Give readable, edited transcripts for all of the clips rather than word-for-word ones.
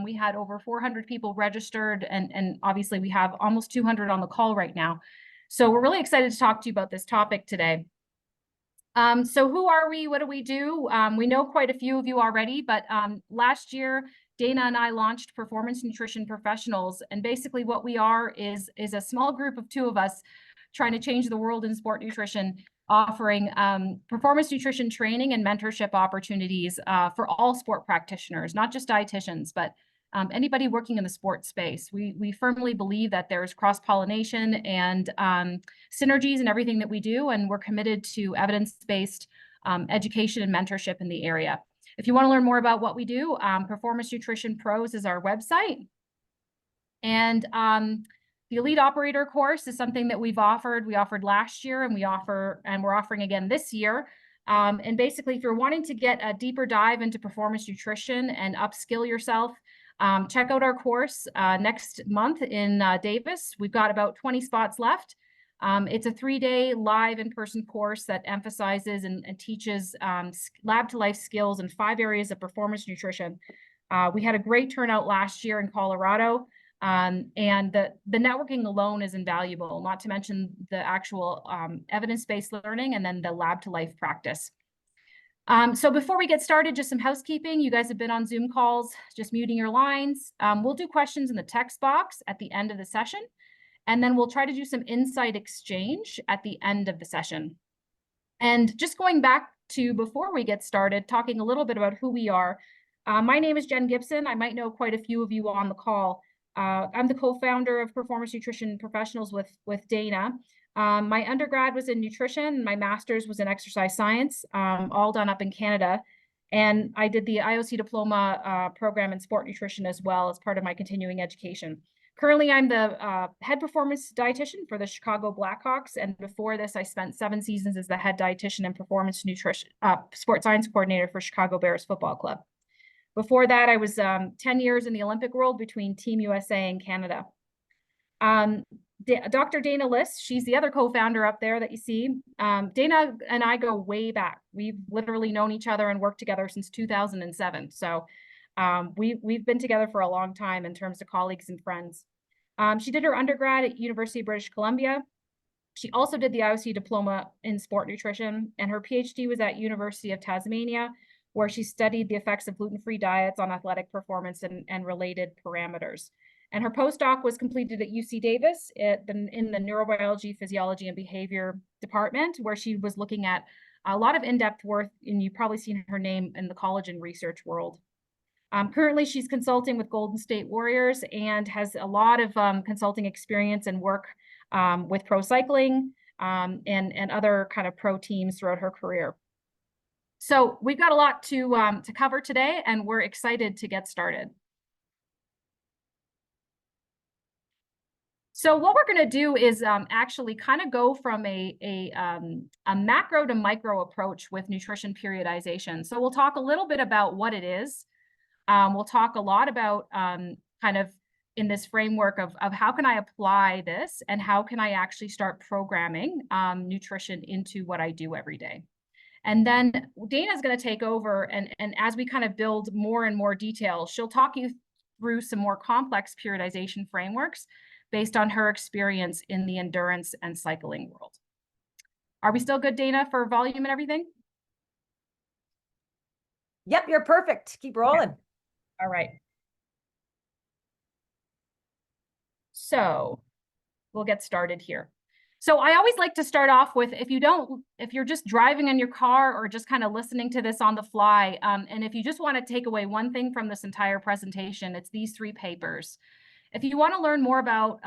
We had over 400 people registered, and obviously we have almost 200 on the call right now. So we're really excited to talk to you about this topic today. So who are we? What do we do? We know quite a few of you already, but last year, Dana and I launched Performance Nutrition Professionals. And basically what we are is a small group of two of us trying to change the world in sport nutrition, offering performance nutrition training and mentorship opportunities for all sport practitioners, not just dietitians, but anybody working in the sports space. We firmly believe that there's cross-pollination and synergies in everything that we do, and we're committed to evidence-based education and mentorship in the area. If you want to learn more about what we do, Performance Nutrition Pros is our website. And the Elite Operator course is something that we've offered. We offered last year, and we're offering again this year. And basically, if you're wanting to get a deeper dive into performance nutrition and upskill yourself, check out our course next month in Davis. We've got about 20 spots left. It's a 3-day live in-person course that emphasizes and teaches lab-to-life skills in 5 areas of performance nutrition. We had a great turnout last year in Colorado, and the networking alone is invaluable, not to mention the actual evidence-based learning and then the lab-to-life practice. So before we get started, just some housekeeping. You guys have been on Zoom calls, just muting your lines. We'll do questions in the text box at the end of the session, and then we'll try to do some insight exchange at the end of the session. And just going back to before we get started, talking a little bit about who we are. My name is Jenn Gibson. I might know quite a few of you on the call. I'm the co-founder of Performance Nutrition Professionals with Dana. My undergrad was in nutrition. My master's was in exercise science, all done up in Canada. And I did the IOC diploma program in sport nutrition as well as part of my continuing education. Currently, I'm the head performance dietitian for the Chicago Blackhawks. And before this, I spent 7 seasons as the head dietitian and performance nutrition sports science coordinator for Chicago Bears Football Club. Before that, I was 10 years in the Olympic world between Team USA and Canada. Dr. Dana Lis, she's the other co-founder up there that you see. Dana and I go way back. We've literally known each other and worked together since 2007. So we've been together for a long time in terms of colleagues and friends. She did her undergrad at University of British Columbia. She also did the IOC diploma in sport nutrition, and her PhD was at University of Tasmania, where she studied the effects of gluten-free diets on athletic performance and related parameters. And her postdoc was completed at UC Davis in the neurobiology, physiology, and behavior department, where she was looking at a lot of in-depth work, and you've probably seen her name in the collagen research world. Currently, she's consulting with Golden State Warriors and has a lot of consulting experience and work with pro cycling and other kind of pro teams throughout her career. So we've got a lot to cover today, and we're excited to get started. So what we're going to do is actually kind of go from a macro to micro approach with nutrition periodization. So we'll talk a little bit about what it is. We'll talk a lot about kind of in this framework of how can I apply this and how can I actually start programming nutrition into what I do every day. And then Dana's going to take over, and as we kind of build more and more details, she'll talk you through some more complex periodization frameworks based on her experience in the endurance and cycling world. Are we still good, Dana, for volume and everything? Yep, you're perfect. Keep rolling. Okay. All right. So we'll get started here. So I always like to start off with, if you're just driving in your car or just kind of listening to this on the fly, and if you just want to take away one thing from this entire presentation, it's these 3 papers. If you want to learn more about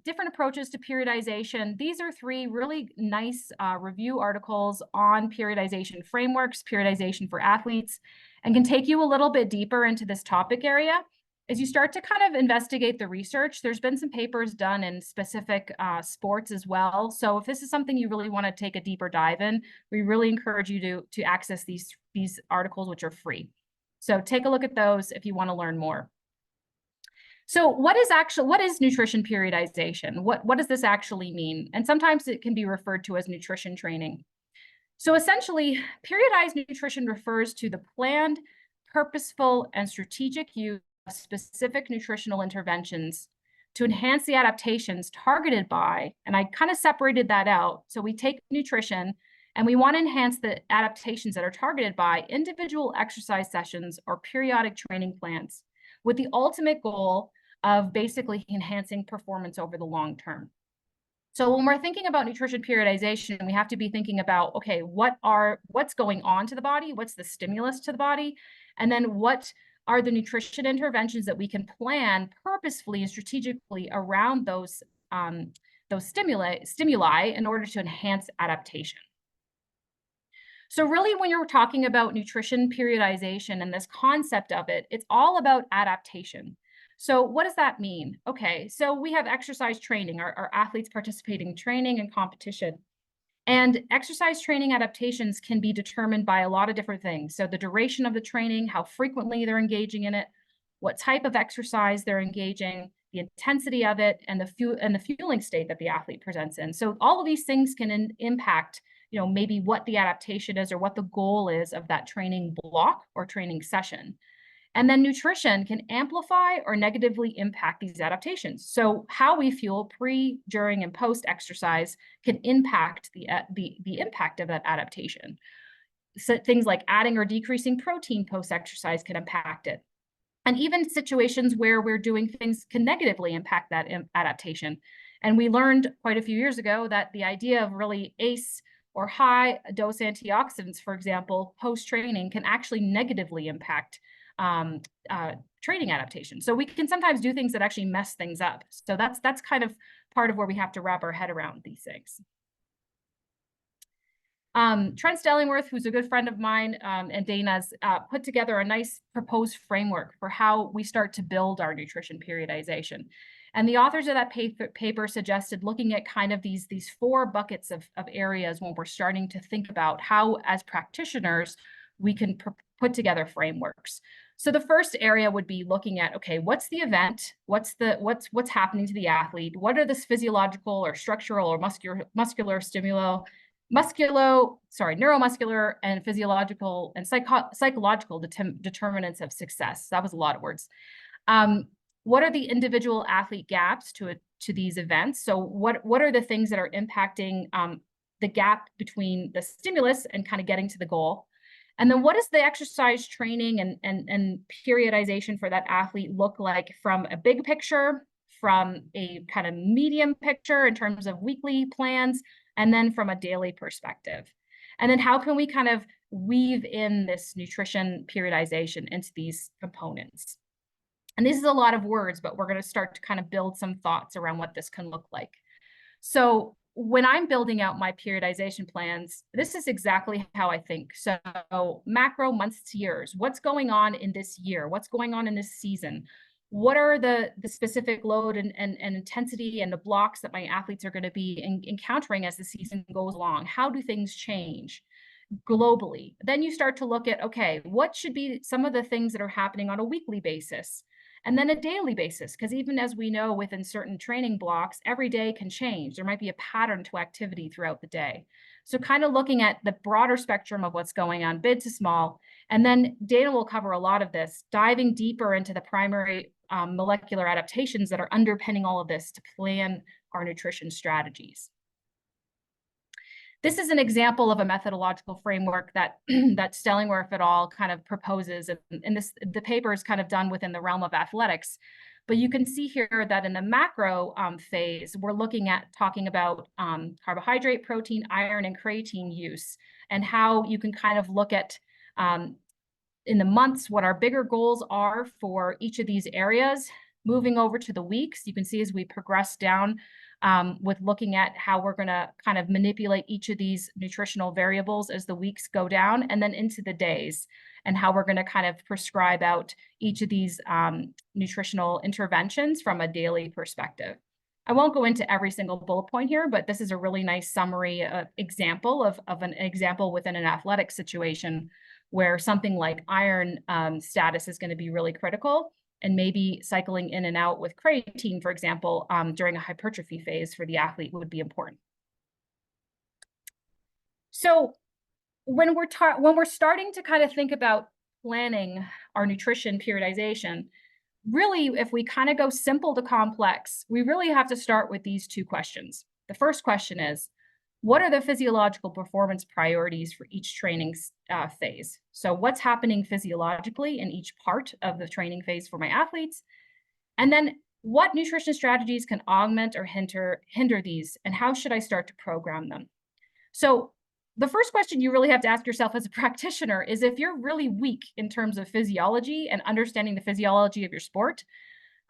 different approaches to periodization, these are 3 really nice review articles on periodization frameworks, periodization for athletes, and can take you a little bit deeper into this topic area. As you start to kind of investigate the research, there's been some papers done in specific sports as well. So if this is something you really want to take a deeper dive in, we really encourage you to access these articles, which are free. So take a look at those if you want to learn more. So what is nutrition periodization? What does this actually mean? And sometimes it can be referred to as nutrition training. So essentially, periodized nutrition refers to the planned, purposeful, and strategic use specific nutritional interventions to enhance the adaptations targeted by, and I kind of separated that out. So we take nutrition and we want to enhance the adaptations that are targeted by individual exercise sessions or periodic training plans with the ultimate goal of basically enhancing performance over the long term. So when we're thinking about nutrition periodization, we have to be thinking about, okay, what's going on to the body? What's the stimulus to the body? And then what are the nutrition interventions that we can plan purposefully and strategically around those stimuli in order to enhance adaptation. So really, when you're talking about nutrition periodization and this concept of it, it's all about adaptation. So what does that mean? Okay, so we have exercise training, our athletes participating in training and competition. And exercise training adaptations can be determined by a lot of different things. So the duration of the training, how frequently they're engaging in it, what type of exercise they're engaging, the intensity of it, and the fueling state that the athlete presents in. So all of these things can impact, maybe what the adaptation is or what the goal is of that training block or training session. And then nutrition can amplify or negatively impact these adaptations. So how we fuel pre, during, and post exercise can impact the impact of that adaptation. So things like adding or decreasing protein post exercise can impact it. And even situations where we're doing things can negatively impact that adaptation. And we learned quite a few years ago that the idea of really ACE or high dose antioxidants, for example, post training can actually negatively impact training adaptation. So we can sometimes do things that actually mess things up. So that's kind of part of where we have to wrap our head around these things. Trent Stellingworth, who's a good friend of mine, and Dana's, put together a nice proposed framework for how we start to build our nutrition periodization. And the authors of that paper suggested looking at kind of these 4 buckets of areas when we're starting to think about how, as practitioners, we can put together frameworks. So the first area would be looking at, okay, what's the event? What's happening to the athlete? What are the physiological or structural or neuromuscular and physiological and psychological determinants of success? That was a lot of words. What are the individual athlete gaps to these events? So what are the things that are impacting the gap between the stimulus and kind of getting to the goal? And then what does the exercise training and periodization for that athlete look like from a big picture, from a kind of medium picture in terms of weekly plans, and then from a daily perspective? And then how can we kind of weave in this nutrition periodization into these components? And this is a lot of words, but we're going to start to kind of build some thoughts around what this can look like. So when I'm building out my periodization plans, this is exactly how I think. So macro, months to years. What's going on in this year? What's going on in this season? What are the specific load and intensity and the blocks that my athletes are going to be encountering as the season goes along? How do things change globally? Then you start to look at, okay, what should be some of the things that are happening on a weekly basis? And then a daily basis, because even as we know within certain training blocks, every day can change. There might be a pattern to activity throughout the day. So kind of looking at the broader spectrum of what's going on, big to small. And then Dana will cover a lot of this, diving deeper into the primary molecular adaptations that are underpinning all of this to plan our nutrition strategies. This is an example of a methodological framework that that Stellingworth et al. Kind of proposes, and the paper is kind of done within the realm of athletics. But you can see here that in the macro phase, we're talking about carbohydrate, protein, iron, and creatine use, and how you can kind of look at in the months what our bigger goals are for each of these areas. Moving over to the weeks, you can see as we progress down with looking at how we're going to kind of manipulate each of these nutritional variables as the weeks go down, and then into the days, and how we're going to kind of prescribe out each of these nutritional interventions from a daily perspective. I won't go into every single bullet point here, but this is a really nice summary example of an example within an athletic situation where something like iron status is going to be really critical. And maybe cycling in and out with creatine, for example, during a hypertrophy phase for the athlete would be important. So when we're starting to kind of think about planning our nutrition periodization, really, if we kind of go simple to complex, we really have to start with these two questions. The first question is, what are the physiological performance priorities for each training phase? So what's happening physiologically in each part of the training phase for my athletes? And then what nutrition strategies can augment or hinder these, and how should I start to program them? So the first question you really have to ask yourself as a practitioner is, if you're really weak in terms of physiology and understanding the physiology of your sport,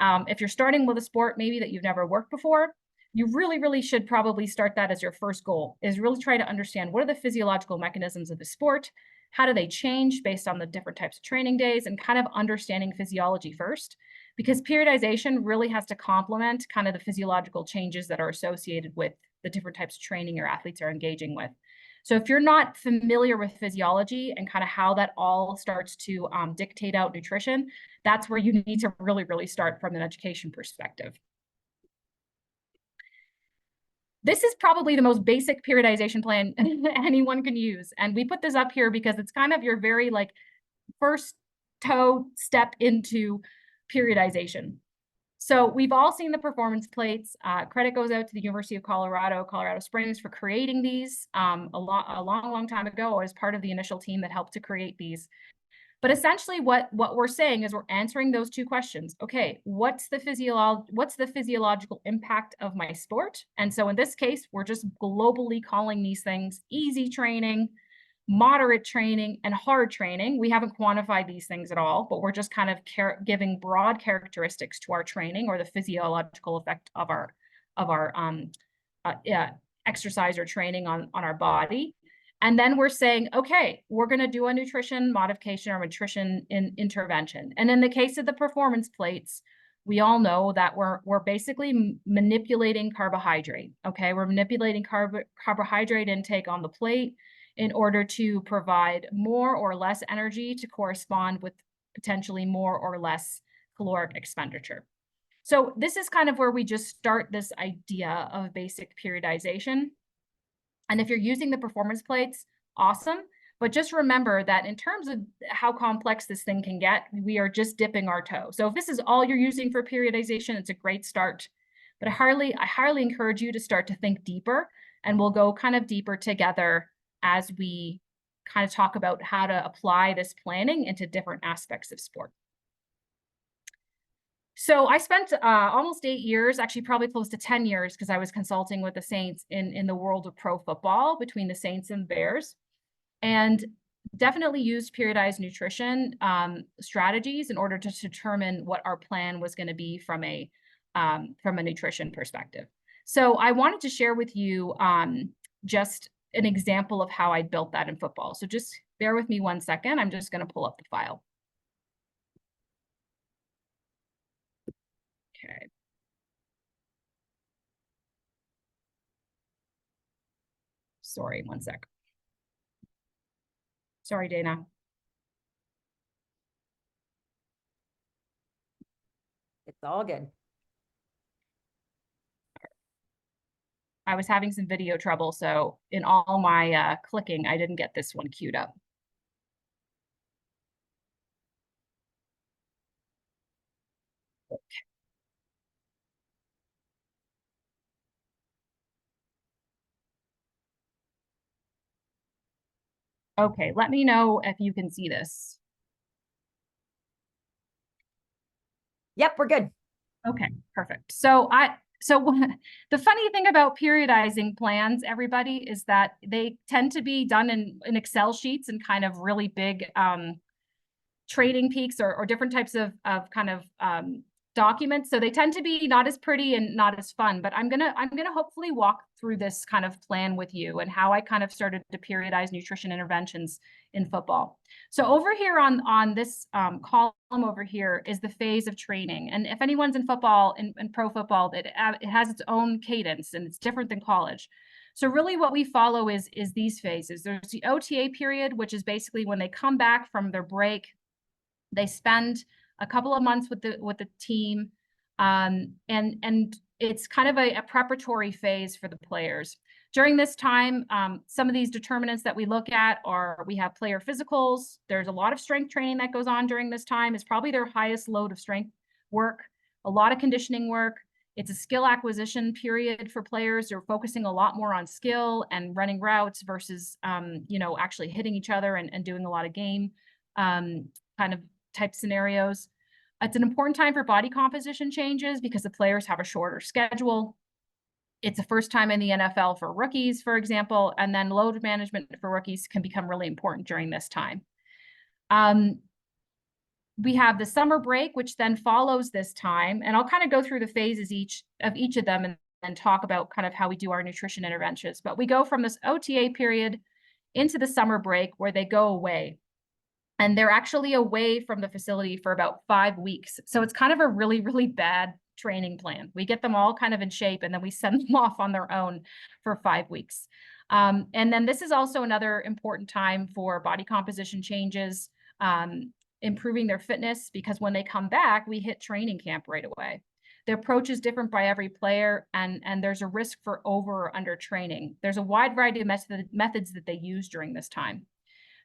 if you're starting with a sport maybe that you've never worked before, you really should probably start that as your first goal, is really try to understand what are the physiological mechanisms of the sport, how do they change based on the different types of training days, and kind of understanding physiology first, because periodization really has to complement kind of the physiological changes that are associated with the different types of training your athletes are engaging with. So if you're not familiar with physiology and kind of how that all starts to dictate out nutrition, that's where you need to really start from an education perspective. This is probably the most basic periodization plan anyone can use. And we put this up here because it's kind of your very like first toe step into periodization. So we've all seen the performance plates. Credit goes out to the University of Colorado Springs for creating these a long time ago as part of the initial team that helped to create these. But essentially what we're saying is we're answering those two questions. Okay, what's the physiological impact of my sport? And so in this case, we're just globally calling these things easy training, moderate training, and hard training. We haven't quantified these things at all, but we're just kind of giving broad characteristics to our training or the physiological effect of our exercise or training on our body. And then we're saying, okay, we're going to do a nutrition modification or nutrition intervention. And in the case of the performance plates, we all know that we're basically manipulating carbohydrate. Okay, we're manipulating carbohydrate intake on the plate in order to provide more or less energy to correspond with potentially more or less caloric expenditure. So this is kind of where we just start this idea of basic periodization. And if you're using the performance plates, awesome. But just remember that in terms of how complex this thing can get, we are just dipping our toe. So if this is all you're using for periodization, it's a great start. But I highly encourage you to start to think deeper, and we'll go kind of deeper together as we kind of talk about how to apply this planning into different aspects of sport. So I spent almost 8 years, actually probably close to 10 years, because I was consulting with the Saints in the world of pro football between the Saints and Bears, and definitely used periodized nutrition strategies in order to determine what our plan was going to be from a nutrition perspective. So I wanted to share with you just an example of how I built that in football. So just bear with me 1 second. I'm just going to pull up the file. Okay. Sorry, 1 sec. Sorry, Dana. It's all good. I was having some video trouble, so in all my clicking, I didn't get this one queued up. Okay, let me know if you can see this. Yep, we're good. Okay, perfect. So the funny thing about periodizing plans, everybody, is that they tend to be done in Excel sheets and kind of really big trading peaks or different types of kind of documents. So they tend to be not as pretty and not as fun, but I'm gonna hopefully walk through this kind of plan with you and how I kind of started to periodize nutrition interventions in football. So over here on this column over here is the phase of training. And if anyone's in football, in pro football, it has its own cadence and it's different than college. So really what we follow is these phases. There's the OTA period, which is basically when they come back from their break. They spend a couple of months with the team, and it's kind of a preparatory phase for the players. During this time, some of these determinants that we look at are, we have player physicals. There's a lot of strength training that goes on during this time. It's probably their highest load of strength work, a lot of conditioning work. It's a skill acquisition period for players. They're focusing a lot more on skill and running routes versus, actually hitting each other and doing a lot of game kind of type scenarios. It's an important time for body composition changes because the players have a shorter schedule. It's the first time in the NFL for rookies, for example, and then load management for rookies can become really important during this time. We have the summer break, which then follows this time. And I'll kind of go through the phases each of them and talk about kind of how we do our nutrition interventions. But we go from this OTA period into the summer break where they go away. And they're actually away from the facility for about 5 weeks. So it's kind of a really, really bad training plan. We get them all kind of in shape and then we send them off on their own for 5 weeks. And then this is also another important time for body composition changes, improving their fitness, because when they come back, we hit training camp right away. The approach is different by every player, and there's a risk for over or under training. There's a wide variety of methods that they use during this time.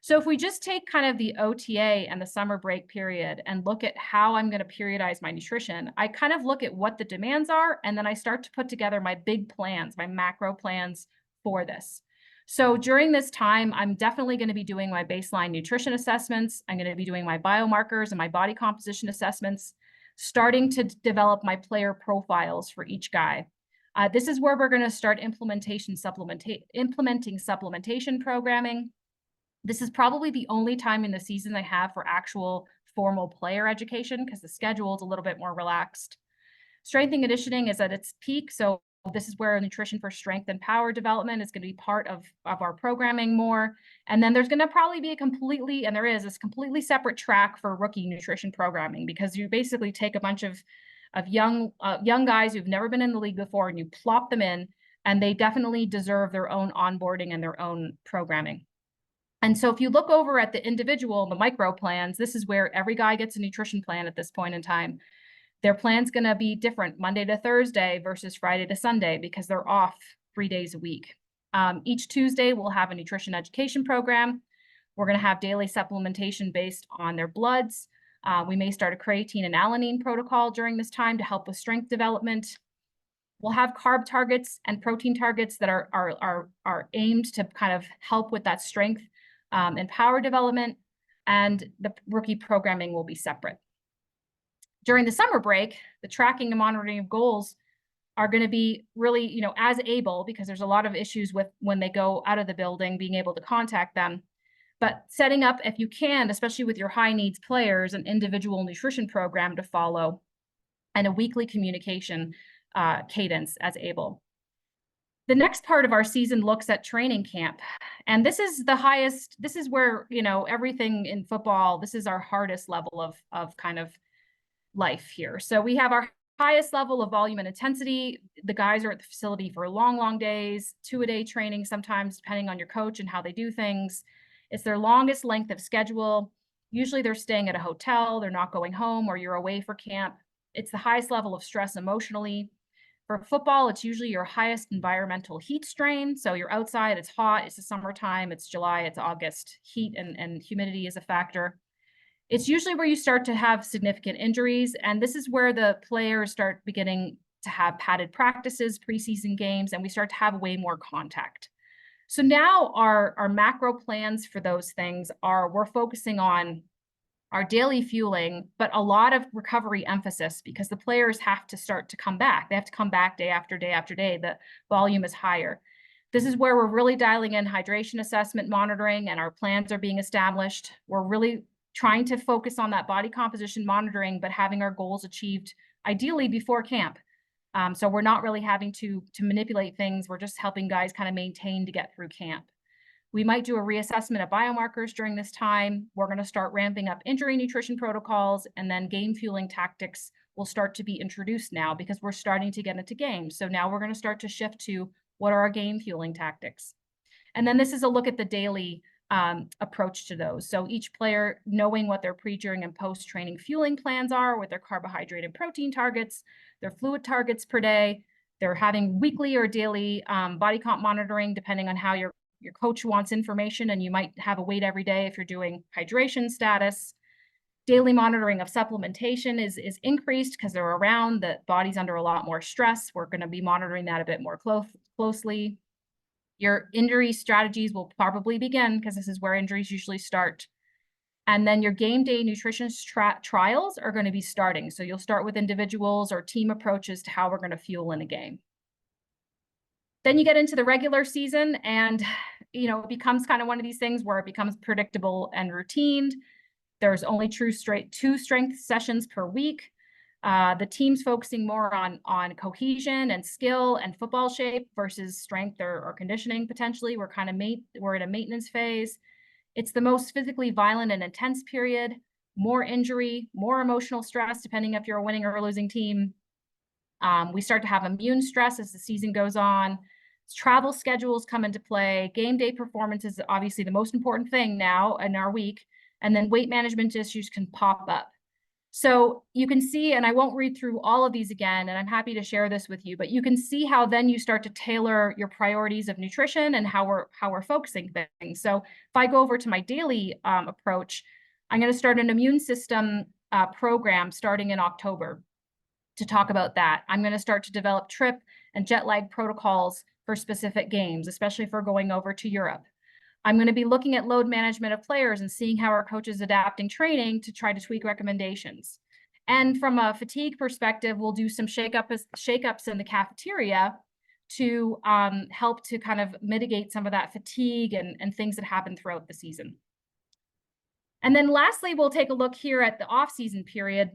So if we just take kind of the OTA and the summer break period and look at how I'm going to periodize my nutrition, I kind of look at what the demands are, and then I start to put together my big plans, my macro plans for this. So during this time, I'm definitely going to be doing my baseline nutrition assessments. I'm going to be doing my biomarkers and my body composition assessments, starting to develop my player profiles for each guy. This is where we're going to start implementing supplementation programming. This is probably the only time in the season I have for actual formal player education because the schedule is a little bit more relaxed. Strength and conditioning is at its peak. So this is where nutrition for strength and power development is going to be part of our programming more. And then there's going to probably be this completely separate track for rookie nutrition programming, because you basically take a bunch of young guys who've never been in the league before and you plop them in, and they definitely deserve their own onboarding and their own programming. And so if you look over at the individual, the micro plans, this is where every guy gets a nutrition plan at this point in time. Their plan's going to be different Monday to Thursday versus Friday to Sunday because they're off 3 days a week. Each Tuesday, we'll have a nutrition education program. We're going to have daily supplementation based on their bloods. We may start a creatine and alanine protocol during this time to help with strength development. We'll have carb targets and protein targets that are aimed to kind of help with that strength and power development, and the rookie programming will be separate. During the summer break, the tracking and monitoring of goals are going to be really, as able, because there's a lot of issues with when they go out of the building, being able to contact them. But setting up, if you can, especially with your high needs players, an individual nutrition program to follow and a weekly communication cadence as able. The next part of our season looks at training camp. And this is the highest, this is where, everything in football, this is our hardest level of kind of life here. So we have our highest level of volume and intensity. The guys are at the facility for long, long days, 2-a-day training sometimes, depending on your coach and how they do things. It's their longest length of schedule. Usually they're staying at a hotel, they're not going home, or you're away for camp. It's the highest level of stress emotionally. For football, it's usually your highest environmental heat strain. So you're outside, it's hot, it's the summertime, it's July, it's August. Heat and humidity is a factor. It's usually where you start to have significant injuries. And this is where the players start beginning to have padded practices, preseason games, and we start to have way more contact. So now our macro plans for those things are, we're focusing on our daily fueling, but a lot of recovery emphasis because the players have to start to come back. They have to come back day after day after day. The volume is higher. This is where we're really dialing in hydration assessment monitoring, and our plans are being established. We're really trying to focus on that body composition monitoring, but having our goals achieved ideally before camp. So we're not really having to manipulate things. We're just helping guys kind of maintain to get through camp. We might do a reassessment of biomarkers during this time. We're going to start ramping up injury nutrition protocols, and then game fueling tactics will start to be introduced now because we're starting to get into games. So now we're going to start to shift to what are our game fueling tactics. And then this is a look at the daily approach to those. So each player knowing what their pre, during, and post-training fueling plans are with their carbohydrate and protein targets, their fluid targets per day. They're having weekly or daily body comp monitoring, depending on how your coach wants information, and you might have a weight every day if you're doing hydration status. Daily monitoring of supplementation is increased because they're around, the body's under a lot more stress. We're going to be monitoring that a bit more closely. Your injury strategies will probably begin because this is where injuries usually start. And then your game day nutrition trials are going to be starting. So you'll start with individuals or team approaches to how we're going to fuel in a game. Then you get into the regular season and, it becomes kind of one of these things where it becomes predictable and routine. There's only two strength sessions per week. The team's focusing more on cohesion and skill and football shape versus strength or conditioning potentially. We're in a maintenance phase. It's the most physically violent and intense period, more injury, more emotional stress, depending if you're a winning or losing team. We start to have immune stress as the season goes on. Travel schedules come into play. Game day performance is obviously the most important thing now in our week. And then weight management issues can pop up. So you can see, and I won't read through all of these again, and I'm happy to share this with you, but you can see how then you start to tailor your priorities of nutrition and how we're focusing things. So if I go over to my daily approach, I'm going to start an immune system program starting in October to talk about that. I'm going to start to develop trip and jet lag protocols for specific games, especially if we're going over to Europe. I'm going to be looking at load management of players and seeing how our coaches adapting training to try to tweak recommendations. And from a fatigue perspective, we'll do some shakeups in the cafeteria to help to kind of mitigate some of that fatigue and things that happen throughout the season. And then lastly, we'll take a look here at the off-season period.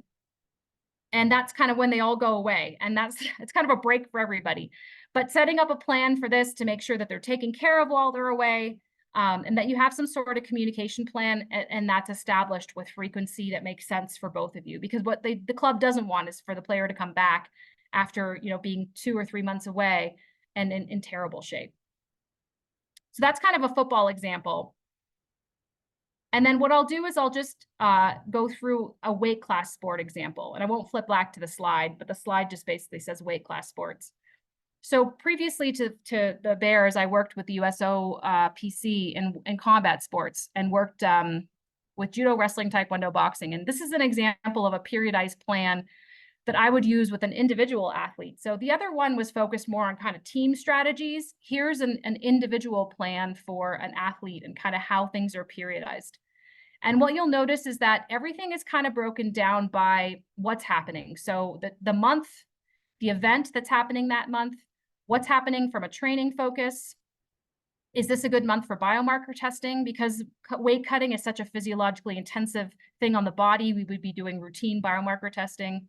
And that's kind of when they all go away. And it's kind of a break for everybody. But setting up a plan for this to make sure that they're taken care of while they're away, and that you have some sort of communication plan and that's established with frequency that makes sense for both of you. Because what the club doesn't want is for the player to come back after being 2 or 3 months away and in terrible shape. So that's kind of a football example. And then what I'll do is I'll just go through a weight class sport example. And I won't flip back to the slide, but the slide just basically says weight class sports. So previously to the Bears, I worked with the USO PC in combat sports and worked with judo, wrestling, taekwondo, boxing. And this is an example of a periodized plan that I would use with an individual athlete. So the other one was focused more on kind of team strategies. Here's an individual plan for an athlete and kind of how things are periodized. And what you'll notice is that everything is kind of broken down by what's happening. So the month, the event that's happening that month, what's happening from a training focus. Is this a good month for biomarker testing? Because weight cutting is such a physiologically intensive thing on the body, we would be doing routine biomarker testing.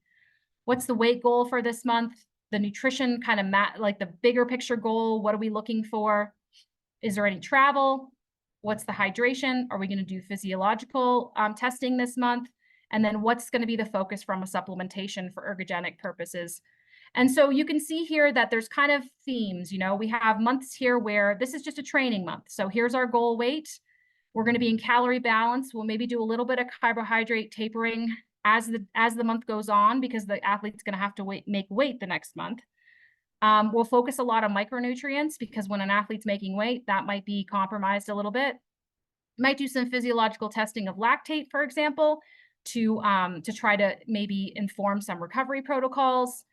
What's the weight goal for this month? The nutrition kind of like the bigger picture goal, what are we looking for? Is there any travel? What's the hydration? Are we going to do physiological testing this month? And then what's going to be the focus from a supplementation for ergogenic purposes? And so you can see here that there's kind of themes, we have months here where this is just a training month. So here's our goal weight. We're going to be in calorie balance. We'll maybe do a little bit of carbohydrate tapering as the month goes on because the athlete's going to have to make weight the next month. We'll focus a lot on micronutrients because when an athlete's making weight, that might be compromised a little bit. Might do some physiological testing of lactate, for example, to try to maybe inform some recovery protocols.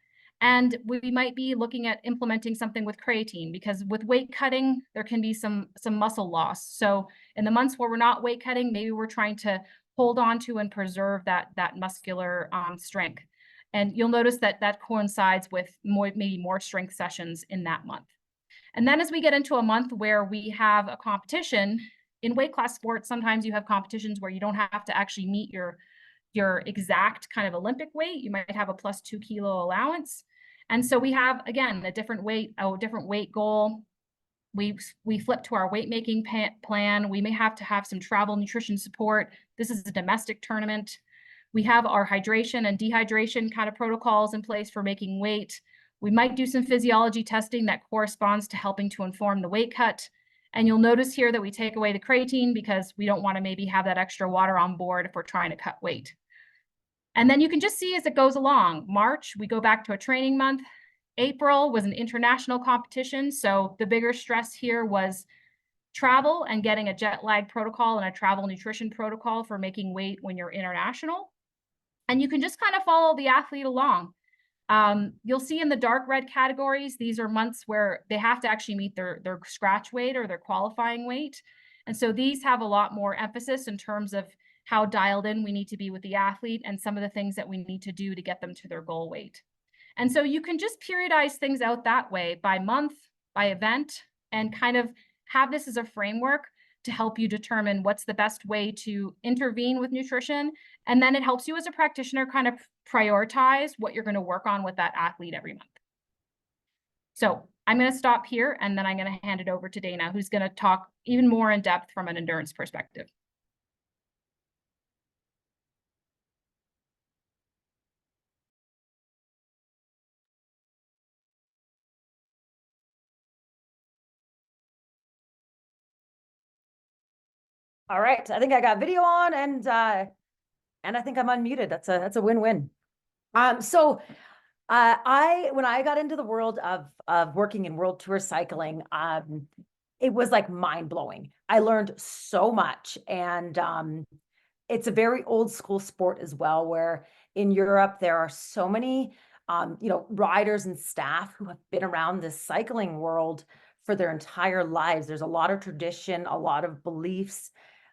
And we might be looking at implementing something with creatine because with weight cutting, there can be some muscle loss. So in the months where we're not weight cutting, maybe we're trying to hold on to and preserve that muscular strength. And you'll notice that coincides with maybe more strength sessions in that month. And then as we get into a month where we have a competition, in weight class sports, sometimes you have competitions where you don't have to actually meet your exact kind of Olympic weight. You might have a +2 kilo allowance. And so we have, again, a different weight goal. We flip to our weight making plan. We may have to have some travel nutrition support. This is a domestic tournament. We have our hydration and dehydration kind of protocols in place for making weight. We might do some physiology testing that corresponds to helping to inform the weight cut. And you'll notice here that we take away the creatine because we don't want to maybe have that extra water on board if we're trying to cut weight. And then you can just see as it goes along. March, we go back to a training month. April was an international competition. So the bigger stress here was travel and getting a jet lag protocol and a travel nutrition protocol for making weight when you're international. And you can just kind of follow the athlete along. You'll see in the dark red categories, these are months where they have to actually meet their scratch weight or their qualifying weight. And so these have a lot more emphasis in terms of how dialed in we need to be with the athlete and some of the things that we need to do to get them to their goal weight. And so you can just periodize things out that way by month, by event, and kind of have this as a framework to help you determine what's the best way to intervene with nutrition. And then it helps you as a practitioner kind of prioritize what you're going to work on with that athlete every month. So I'm going to stop here, and then I'm going to hand it over to Dana, who's going to talk even more in depth from an endurance perspective. All right. I think I got video on, and I think I'm unmuted. That's a win-win. When I got into the world of working in world tour cycling, it was like mind-blowing. I learned so much, and it's a very old school sport as well, where in Europe there are so many riders and staff who have been around this cycling world for their entire lives. There's a lot of tradition, a lot of beliefs,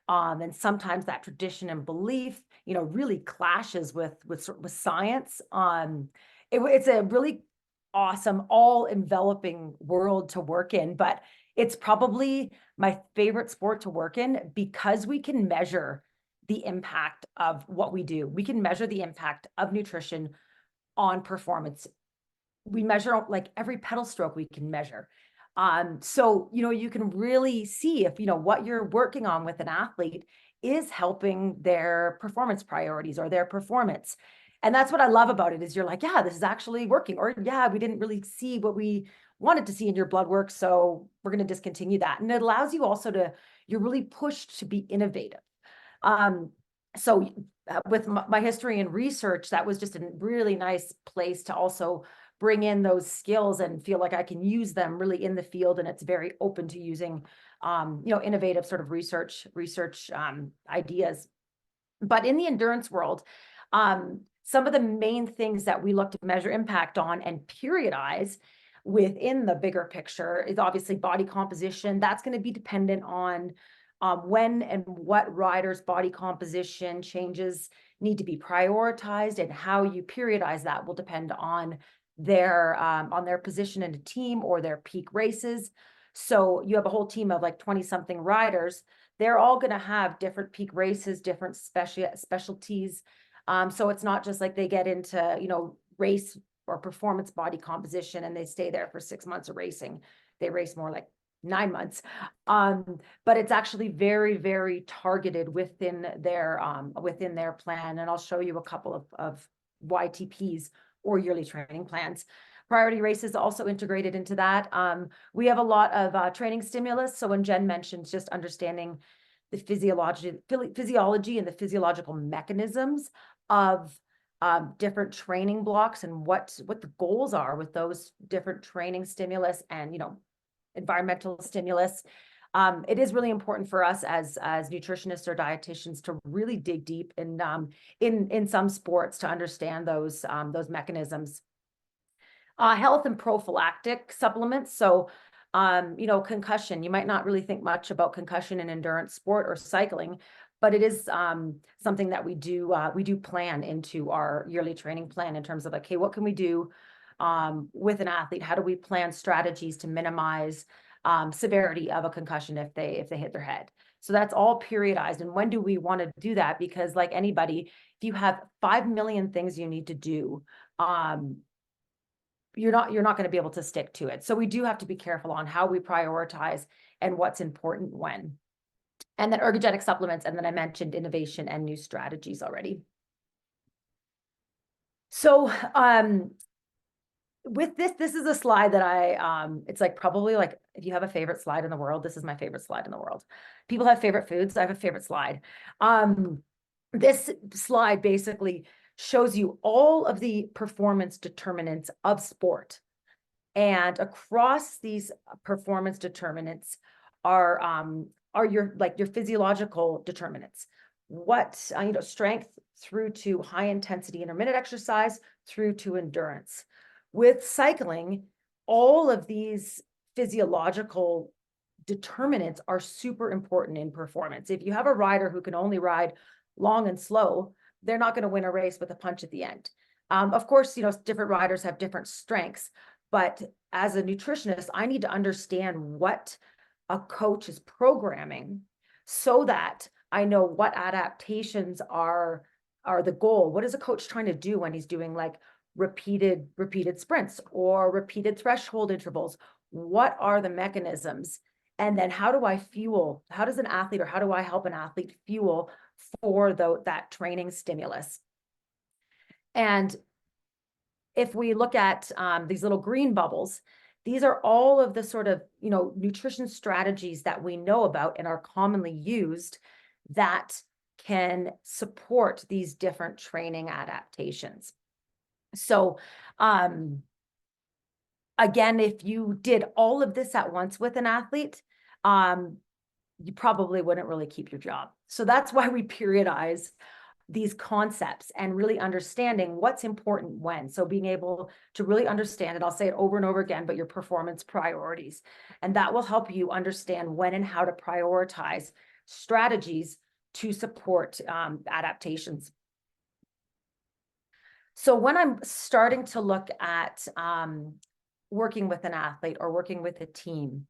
and sometimes that tradition and belief, really clashes with science. It's a really awesome, all-enveloping world to work in, but it's probably my favorite sport to work in because we can measure the impact of what we do. We can measure the impact of nutrition on performance. We measure like every pedal stroke we can measure. So, you can really see if, what you're working on with an athlete is helping their performance priorities or their performance. And that's what I love about it is you're like, yeah, this is actually working. Or yeah, we didn't really see what we wanted to see in your blood work, so we're going to discontinue that. And it allows you also you're really pushed to be innovative. So with my history and research, that was just a really nice place to also bring in those skills and feel like I can use them really in the field. And it's very open to using, innovative sort of research ideas. But in the endurance world, some of the main things that we look to measure impact on and periodize within the bigger picture is obviously body composition. That's going to be dependent on when and what riders' body composition changes need to be prioritized, and how you periodize that will depend on their position in a team or their peak races. So you have a whole team of like 20-something riders. They're all going to have different peak races, different specialties. So it's not just like they get into, race or performance body composition and they stay there for 6 months of racing. They race more like 9 months. But it's actually very, very targeted within their plan. And I'll show you a couple of YTPs or yearly training plans. Priority races also integrated into that. We have a lot of training stimulus. So when Jen mentions just understanding the physiology and the physiological mechanisms of different training blocks and what the goals are with those different training stimulus and environmental stimulus. It is really important for us as nutritionists or dietitians to really dig deep in some sports to understand those mechanisms. Health and prophylactic supplements. So, concussion, you might not really think much about concussion in endurance sport or cycling, but it is something that we do plan into our yearly training plan in terms of, okay, what can we do with an athlete? How do we plan strategies to minimize severity of a concussion if they hit their head? So that's all periodized. And when do we want to do that? Because like anybody, if you have 5 million things you need to do, you're not going to be able to stick to it. So we do have to be careful on how we prioritize and what's important when. And then ergogenic supplements, and then I mentioned innovation and new strategies already. So with this is a slide that it's like probably like if you have a favorite slide in the world, this is my favorite slide in the world. People have favorite foods. I have a favorite slide. This slide basically shows you all of the performance determinants of sport. And across these performance determinants are your physiological determinants. What, strength through to high intensity intermittent exercise through to endurance. With cycling, all of these physiological determinants are super important in performance. If you have a rider who can only ride long and slow, they're not going to win a race with a punch at the end. Of course, different riders have different strengths, but as a nutritionist, I need to understand what a coach is programming so that I know what adaptations are the goal. What is a coach trying to do when he's doing like repeated sprints or repeated threshold intervals? What are the mechanisms? And then how do I fuel? How does an athlete, or how do I help an athlete fuel for that training stimulus? And if we look at these little green bubbles, these are all of the sort of, nutrition strategies that we know about and are commonly used that can support these different training adaptations. So, again, if you did all of this at once with an athlete, you probably wouldn't really keep your job. So that's why we periodize these concepts and really understanding what's important when. So being able to really understand it, I'll say it over and over again, but your performance priorities. And that will help you understand when and how to prioritize strategies to support adaptations. So when I'm starting to look at working with an athlete or working with a team,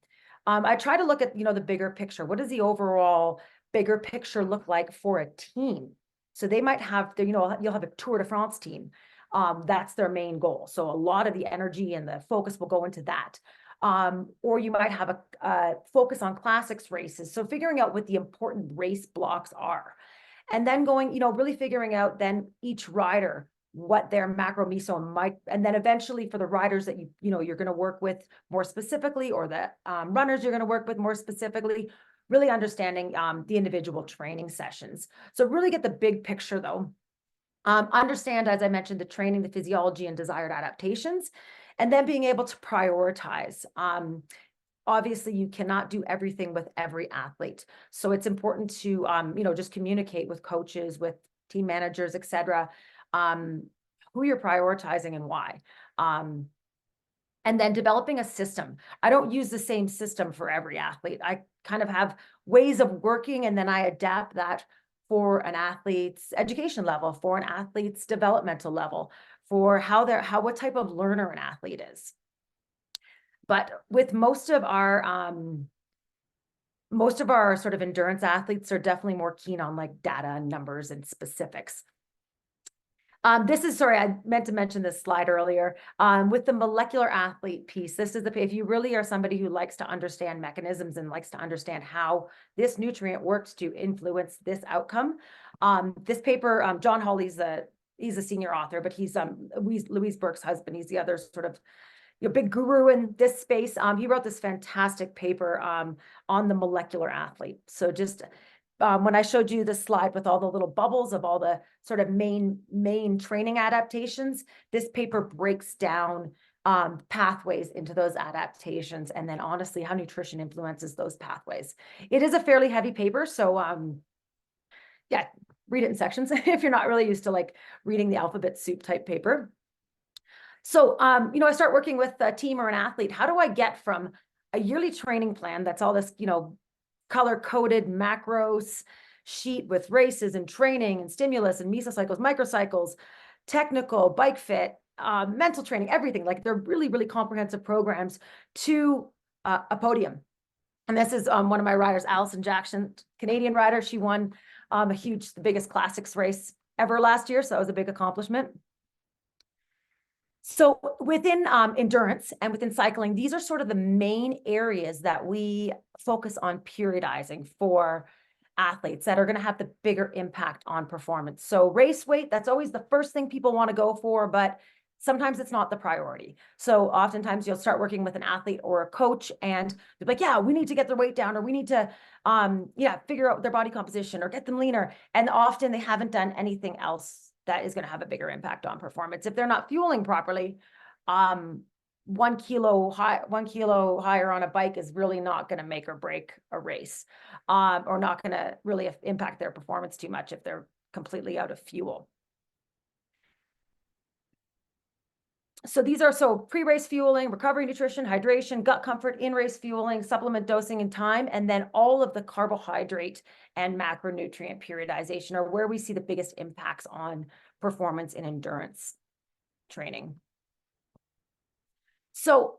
I try to look at, the bigger picture. What does the overall bigger picture look like for a team? So they might have, you'll have a Tour de France team. That's their main goal. So a lot of the energy and the focus will go into that. Or you might have a focus on classics races. So figuring out what the important race blocks are. And then going, really figuring out then each rider, what their macro, meso, and micro, and then eventually for the riders that you're going to work with more specifically, or the runners you're going to work with more specifically, really understanding the individual training sessions. So really get the big picture though. Understand, as I mentioned, the training, the physiology, and desired adaptations, and then being able to prioritize. Obviously, you cannot do everything with every athlete. So it's important to, just communicate with coaches, with team managers, et cetera, who you're prioritizing and why. And then developing a system. I don't use the same system for every athlete. I kind of have ways of working, and then I adapt that for an athlete's education level, for an athlete's developmental level, for what type of learner an athlete is. But with most of our sort of endurance athletes are definitely more keen on like data and numbers and specifics. Sorry, I meant to mention this slide earlier. With the molecular athlete piece, if you really are somebody who likes to understand mechanisms and likes to understand how this nutrient works to influence this outcome, this paper, John Hawley's he's a senior author, but he's Louise Burke's husband. He's the other sort of big guru in this space. He wrote this fantastic paper on the molecular athlete. So just when I showed you the slide with all the little bubbles of all the sort of main training adaptations, this paper breaks down pathways into those adaptations, and then honestly how nutrition influences those pathways. It is a fairly heavy paper, so yeah, read it in sections if you're not really used to like reading the alphabet soup type paper. So, I start working with a team or an athlete. How do I get from a yearly training plan that's all this, color-coded macros sheet with races and training and stimulus and mesocycles, microcycles, technical, bike fit, mental training, everything. Like they're really, really comprehensive programs to a podium. And this is one of my riders, Alison Jackson, Canadian rider. She won the biggest classics race ever last year. So that was a big accomplishment. So within endurance and within cycling, these are sort of the main areas that we focus on periodizing for athletes that are going to have the bigger impact on performance. So race weight, that's always the first thing people want to go for, but sometimes it's not the priority. So oftentimes you'll start working with an athlete or a coach and they're like, yeah, we need to get their weight down, or we need to, figure out their body composition or get them leaner. And often they haven't done anything else that is going to have a bigger impact on performance. If they're not fueling properly, 1 kilo higher on a bike is really not going to make or break a race, or not going to really impact their performance too much if they're completely out of fuel. So these are pre-race fueling, recovery nutrition, hydration, gut comfort, in-race fueling, supplement dosing and time, and then all of the carbohydrate and macronutrient periodization are where we see the biggest impacts on performance and endurance training. So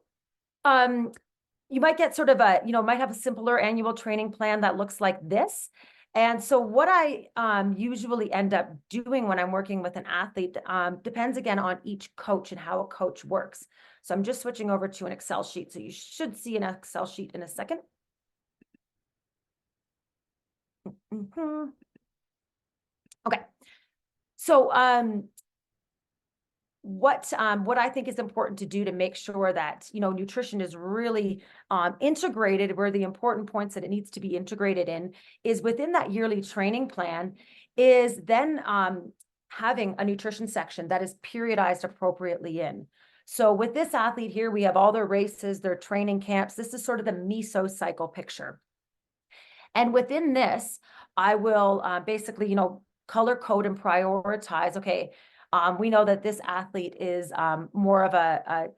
you might get sort of might have a simpler annual training plan that looks like this. And so what I usually end up doing when I'm working with an athlete depends again on each coach and how a coach works. So I'm just switching over to an Excel sheet. So you should see an Excel sheet in a second. Okay. So what I think is important to do to make sure that, nutrition is really integrated where the important points that it needs to be integrated in is within that yearly training plan is then having a nutrition section that is periodized appropriately in. So with this athlete here, we have all their races, their training camps. This is sort of the mesocycle picture. And within this, I will basically, color code and prioritize, okay, we know that this athlete is more of a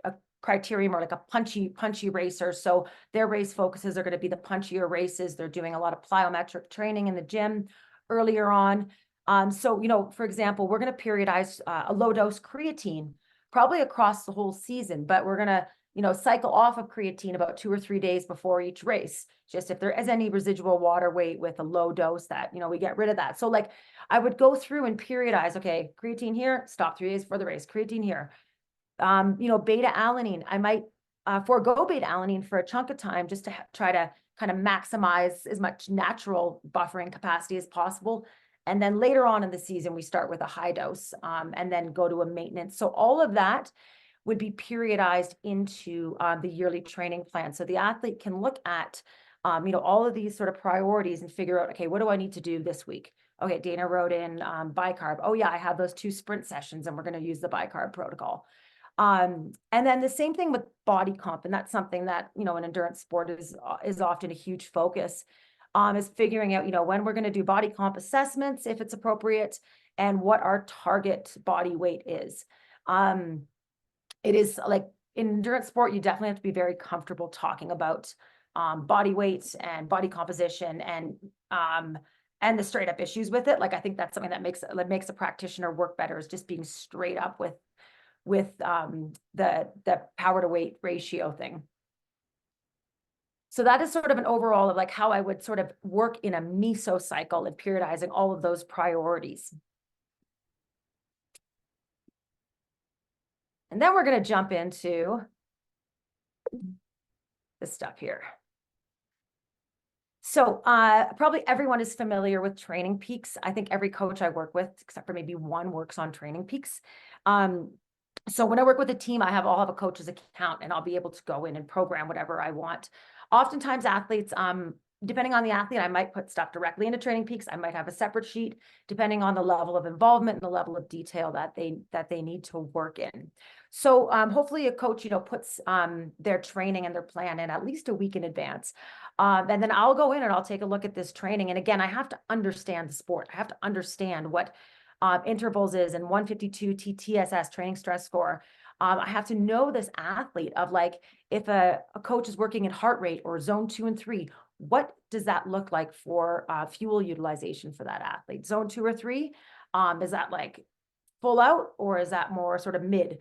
criteria, more like a punchy racer. So their race focuses are going to be the punchier races. They're doing a lot of plyometric training in the gym earlier on. So, for example, we're going to periodize a low dose creatine probably across the whole season, but we're going to, cycle off of creatine about 2 or 3 days before each race. Just if there is any residual water weight with a low dose that, we get rid of that. So like I would go through and periodize, okay, creatine here, stop 3 days for the race, creatine here. Beta alanine, I might forego beta alanine for a chunk of time just to try to kind of maximize as much natural buffering capacity as possible. And then later on in the season, we start with a high dose and then go to a maintenance. So all of that would be periodized into the yearly training plan. So the athlete can look at, all of these sort of priorities and figure out, okay, what do I need to do this week? Okay, Dana wrote in bicarb. Oh yeah, I have those 2 sprint sessions and we're going to use the bicarb protocol. And then the same thing with body comp. And that's something that, in endurance sport is often a huge focus, is figuring out, when we're going to do body comp assessments, if it's appropriate, and what our target body weight is. It is like in endurance sport, you definitely have to be very comfortable talking about body weight and body composition and the straight up issues with it. Like I think that's something that makes a practitioner work better, is just being straight up with the power to weight ratio thing. So that is sort of an overall of like how I would sort of work in a mesocycle and periodizing all of those priorities. And then we're going to jump into this stuff here. So probably everyone is familiar with training peaks. I think every coach I work with, except for maybe one, works on training peaks. So when I work with a team, I'll have a coach's account and I'll be able to go in and program whatever I want. Oftentimes athletes, depending on the athlete, I might put stuff directly into training peaks. I might have a separate sheet depending on the level of involvement and the level of detail that they need to work in. So hopefully a coach, puts their training and their plan in at least a week in advance. And then I'll go in and I'll take a look at this training. And again, I have to understand the sport. I have to understand what intervals is and 152 TTSS training stress score. I have to know this athlete of like, if a coach is working in heart rate or zone 2 and 3, what does that look like for fuel utilization for that athlete? Zone 2 or 3, is that like full out or is that more sort of mid?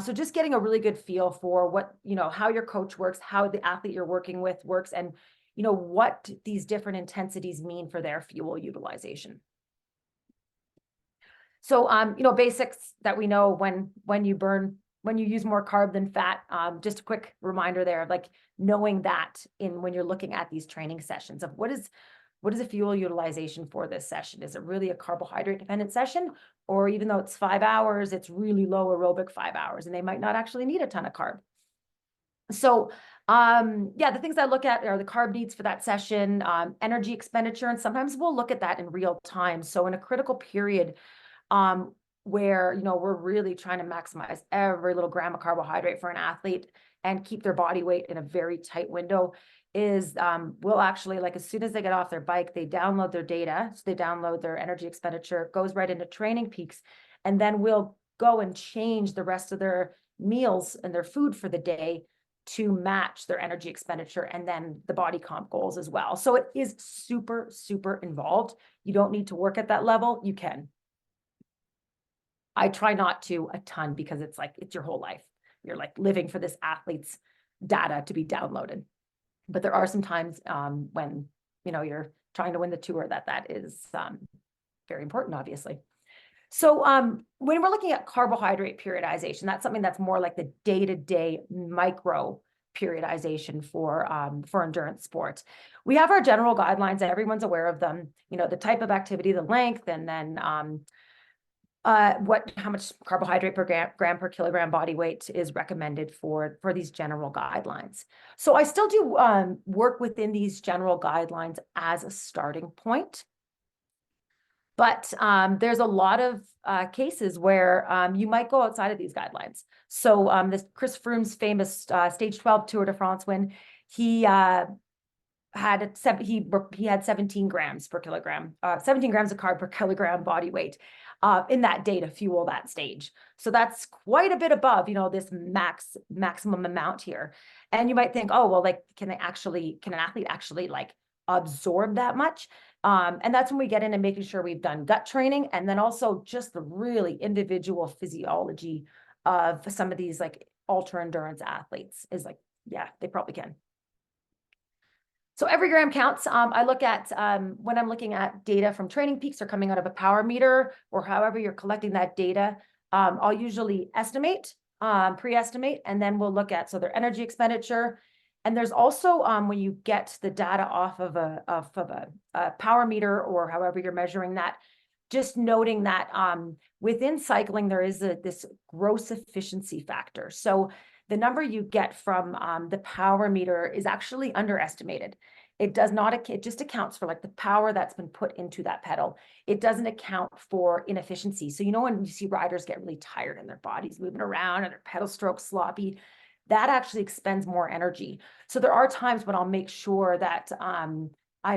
So just getting a really good feel for what, how your coach works, how the athlete you're working with works, and, what these different intensities mean for their fuel utilization. So, basics that we know when you use more carb than fat, just a quick reminder there of like knowing that when you're looking at these training sessions of what is the fuel utilization for this session? Is it really a carbohydrate dependent session? Or even though it's 5 hours, it's really low aerobic 5 hours and they might not actually need a ton of carb. So, yeah, the things I look at are the carb needs for that session, energy expenditure, and sometimes we'll look at that in real time. So in a critical period, where, you know, we're really trying to maximize every little gram of carbohydrate for an athlete and keep their body weight in a very tight window, is we'll actually, like, as soon as they get off their bike, they download their data. So they download their energy expenditure, goes right into Training Peaks, and then we'll go and change the rest of their meals and their food for the day to match their energy expenditure and then the body comp goals as well. So it is super, super involved. You don't need to work at that level. You can. I try not to a ton because it's like, it's your whole life. You're like living for this athlete's data to be downloaded. But there are some times when, you know, you're trying to win the tour that is very important, obviously. So when we're looking at carbohydrate periodization, that's something that's more like the day-to-day micro periodization for endurance sports. We have our general guidelines, and everyone's aware of them. You know, the type of activity, the length, and then how much carbohydrate per gram per kilogram body weight is recommended for these general guidelines. So I still do work within these general guidelines as a starting point. But there's a lot of cases where you might go outside of these guidelines. So this Chris Froome's famous stage 12 Tour de France win, he had 17 grams per kilogram, 17 grams of carb per kilogram body weight in that day to fuel that stage. So that's quite a bit above, you know, this maximum amount here. And you might think, oh, well, like, can an athlete actually like absorb that much? And that's when we get into making sure we've done gut training, and then also just the really individual physiology of some of these like ultra endurance athletes is like, yeah, they probably can. So every gram counts. I look at when I'm looking at data from Training Peaks or coming out of a power meter, or however you're collecting that data, I'll usually estimate, pre-estimate, and then we'll look at their energy expenditure. And there's also when you get the data off of a power meter or however you're measuring that, just noting that within cycling there is this gross efficiency factor. So the number you get from the power meter is actually underestimated. It does not, it just accounts for like the power that's been put into that pedal. It doesn't account for inefficiency. So, you know, when you see riders get really tired and their bodies moving around and their pedal strokes sloppy, that actually expends more energy. So there are times when I'll make sure that I'm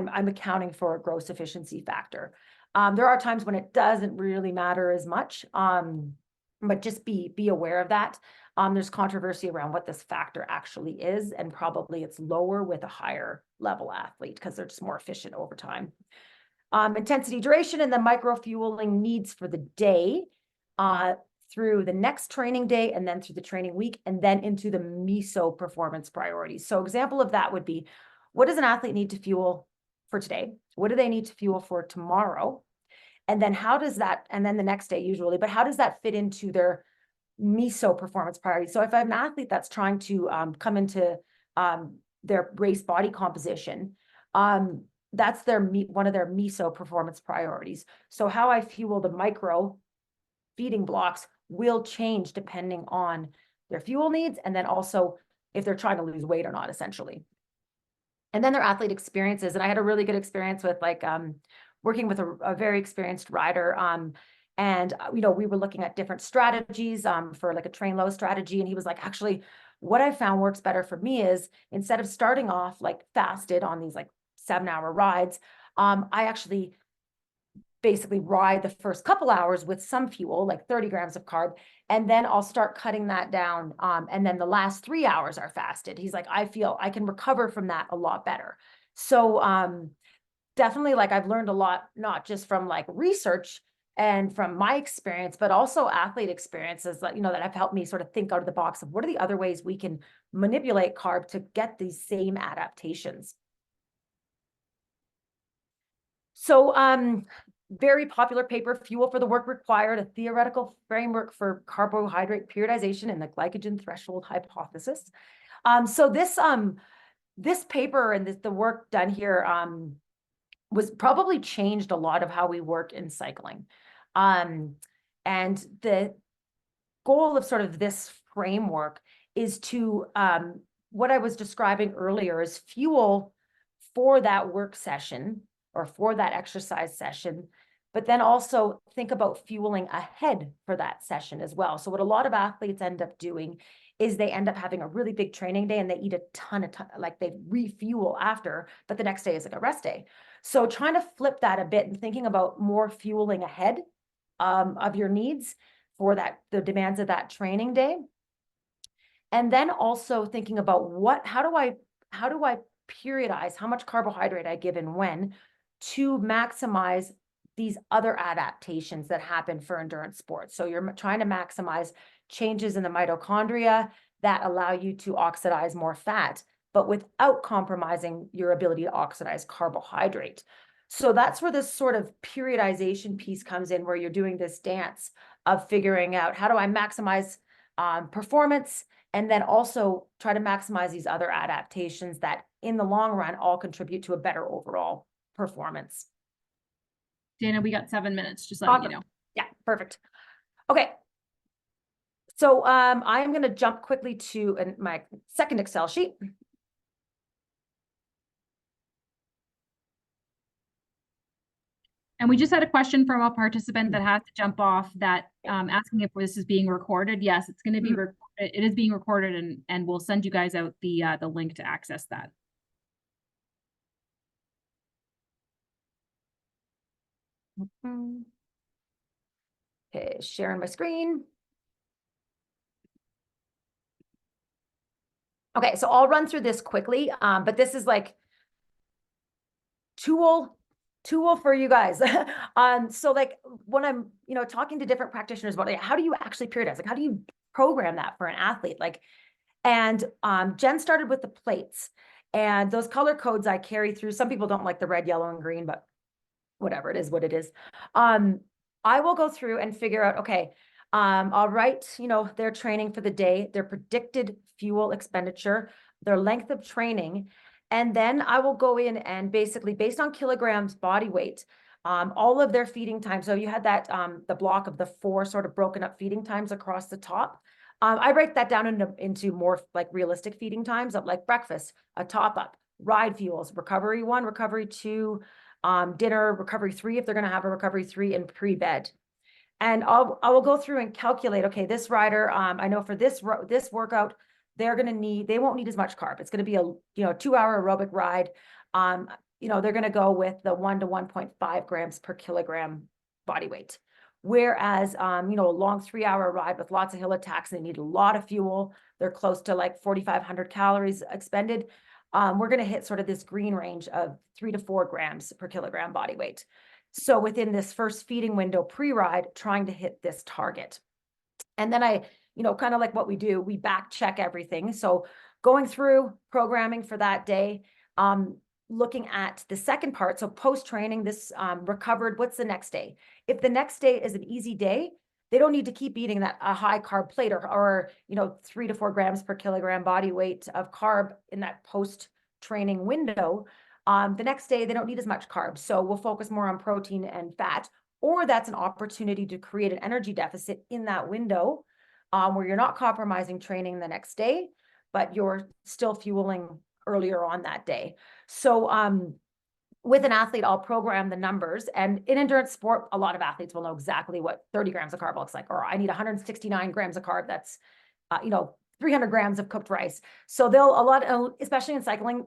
accounting for a gross efficiency factor. There are times when it doesn't really matter as much, but just be aware of that. There's controversy around what this factor actually is, and probably it's lower with a higher level athlete because they're just more efficient over time. Intensity, duration, and the micro fueling needs for the day through the next training day, and then through the training week, and then into the meso performance priorities. So example of that would be, what does an athlete need to fuel for today? What do they need to fuel for tomorrow? And then how does that, and then the next day usually, but how does that fit into their meso performance priorities? So if I have an athlete that's trying to come into their race body composition, that's one of their meso performance priorities. So how I fuel the micro feeding blocks will change depending on their fuel needs, and then also if they're trying to lose weight or not, essentially. And then their athlete experiences. And I had a really good experience with like working with a very experienced rider. And you know, we were looking at different strategies for like a train low strategy. And he was like, actually, what I found works better for me is, instead of starting off like fasted on these like 7-hour rides, I actually basically ride the first couple hours with some fuel, like 30 grams of carb, and then I'll start cutting that down. And then the last 3 hours are fasted. He's like, I feel I can recover from that a lot better. So definitely, like, I've learned a lot, not just from like research and from my experience, but also athlete experiences that, you know, that have helped me sort of think out of the box of what are the other ways we can manipulate carb to get these same adaptations. So very popular paper, Fuel for the Work Required, a theoretical framework for carbohydrate periodization and the glycogen threshold hypothesis. So this paper and the work done here was probably changed a lot of how we work in cycling. And the goal of sort of this framework is to, what I was describing earlier is fuel for that work session or for that exercise session but then also think about fueling ahead for that session as well. So what a lot of athletes end up doing is they end up having a really big training day and they eat a ton, like they refuel after, but the next day is like a rest day. So trying to flip that a bit and thinking about more fueling ahead of your needs for the demands of that training day. And then also thinking about how do I periodize how much carbohydrate I give and when to maximize these other adaptations that happen for endurance sports. So you're trying to maximize changes in the mitochondria that allow you to oxidize more fat, but without compromising your ability to oxidize carbohydrate. So that's where this sort of periodization piece comes in, where you're doing this dance of figuring out how do I maximize performance, and then also try to maximize these other adaptations that in the long run all contribute to a better overall performance. Dana, we got 7 minutes, just letting you know. Yeah, perfect. Okay. So I am going to jump quickly to my second Excel sheet. And we just had a question from a participant that has to jump off that asking if this is being recorded. Yes, it's going to be recorded. It is being recorded, and we'll send you guys out the link to access that. Okay, sharing my screen. Okay, so I'll run through this quickly, but this is like tool for you guys. So like when I'm, talking to different practitioners about how do you actually periodize? Like, how do you program that for an athlete? Like, and Jen started with the plates, and those color codes I carry through. Some people don't like the red, yellow, and green, but whatever, it is what it is. I will go through and figure out, okay, I'll write, their training for the day, their predicted fuel expenditure, their length of training, and then I will go in and basically, based on kilograms body weight, all of their feeding time. So you had that, the block of the 4 sort of broken up feeding times across the top. I break that down into more like realistic feeding times of like breakfast, a top up, ride fuels, recovery 1, recovery 2, dinner, recovery 3, if they're going to have a recovery 3, and pre-bed. And I will go through and calculate, okay, this rider, I know for this workout, they won't need as much carb. It's going to be a 2-hour aerobic ride. They're going to go with the 1 to 1.5 grams per kilogram body weight. Whereas, a long 3-hour ride with lots of hill attacks, they need a lot of fuel. They're close to like 4,500 calories expended. We're going to hit sort of this green range of 3 to 4 grams per kilogram body weight. So within this first feeding window pre-ride, trying to hit this target. And then I, kind of like what we do, we back check everything. So going through programming for that day, looking at the second part. So post-training, this recovered, what's the next day? If the next day is an easy day, they don't need to keep eating a high carb plate or 3 to 4 grams per kilogram body weight of carb in that post-training window. The next day, they don't need as much carbs. So we'll focus more on protein and fat, or that's an opportunity to create an energy deficit in that window where you're not compromising training the next day, but you're still fueling earlier on that day. So with an athlete, I'll program the numbers. And in endurance sport, a lot of athletes will know exactly what 30 grams of carb looks like, or I need 169 grams of carb. That's, 300 grams of cooked rice. So especially in cycling,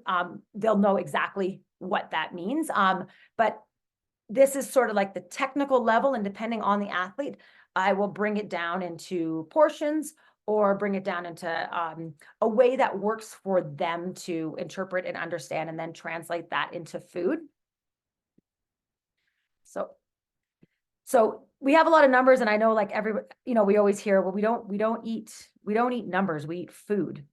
they'll know exactly what that means. But this is sort of like the technical level, and depending on the athlete, I will bring it down into portions or bring it down into a way that works for them to interpret and understand, and then translate that into food. So we have a lot of numbers, and I know like everybody, we always hear, well, we don't eat numbers, we eat food.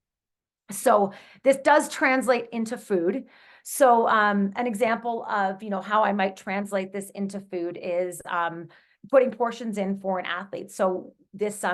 So this does translate into food. So an example of, how I might translate this into food is putting portions in for an athlete. So this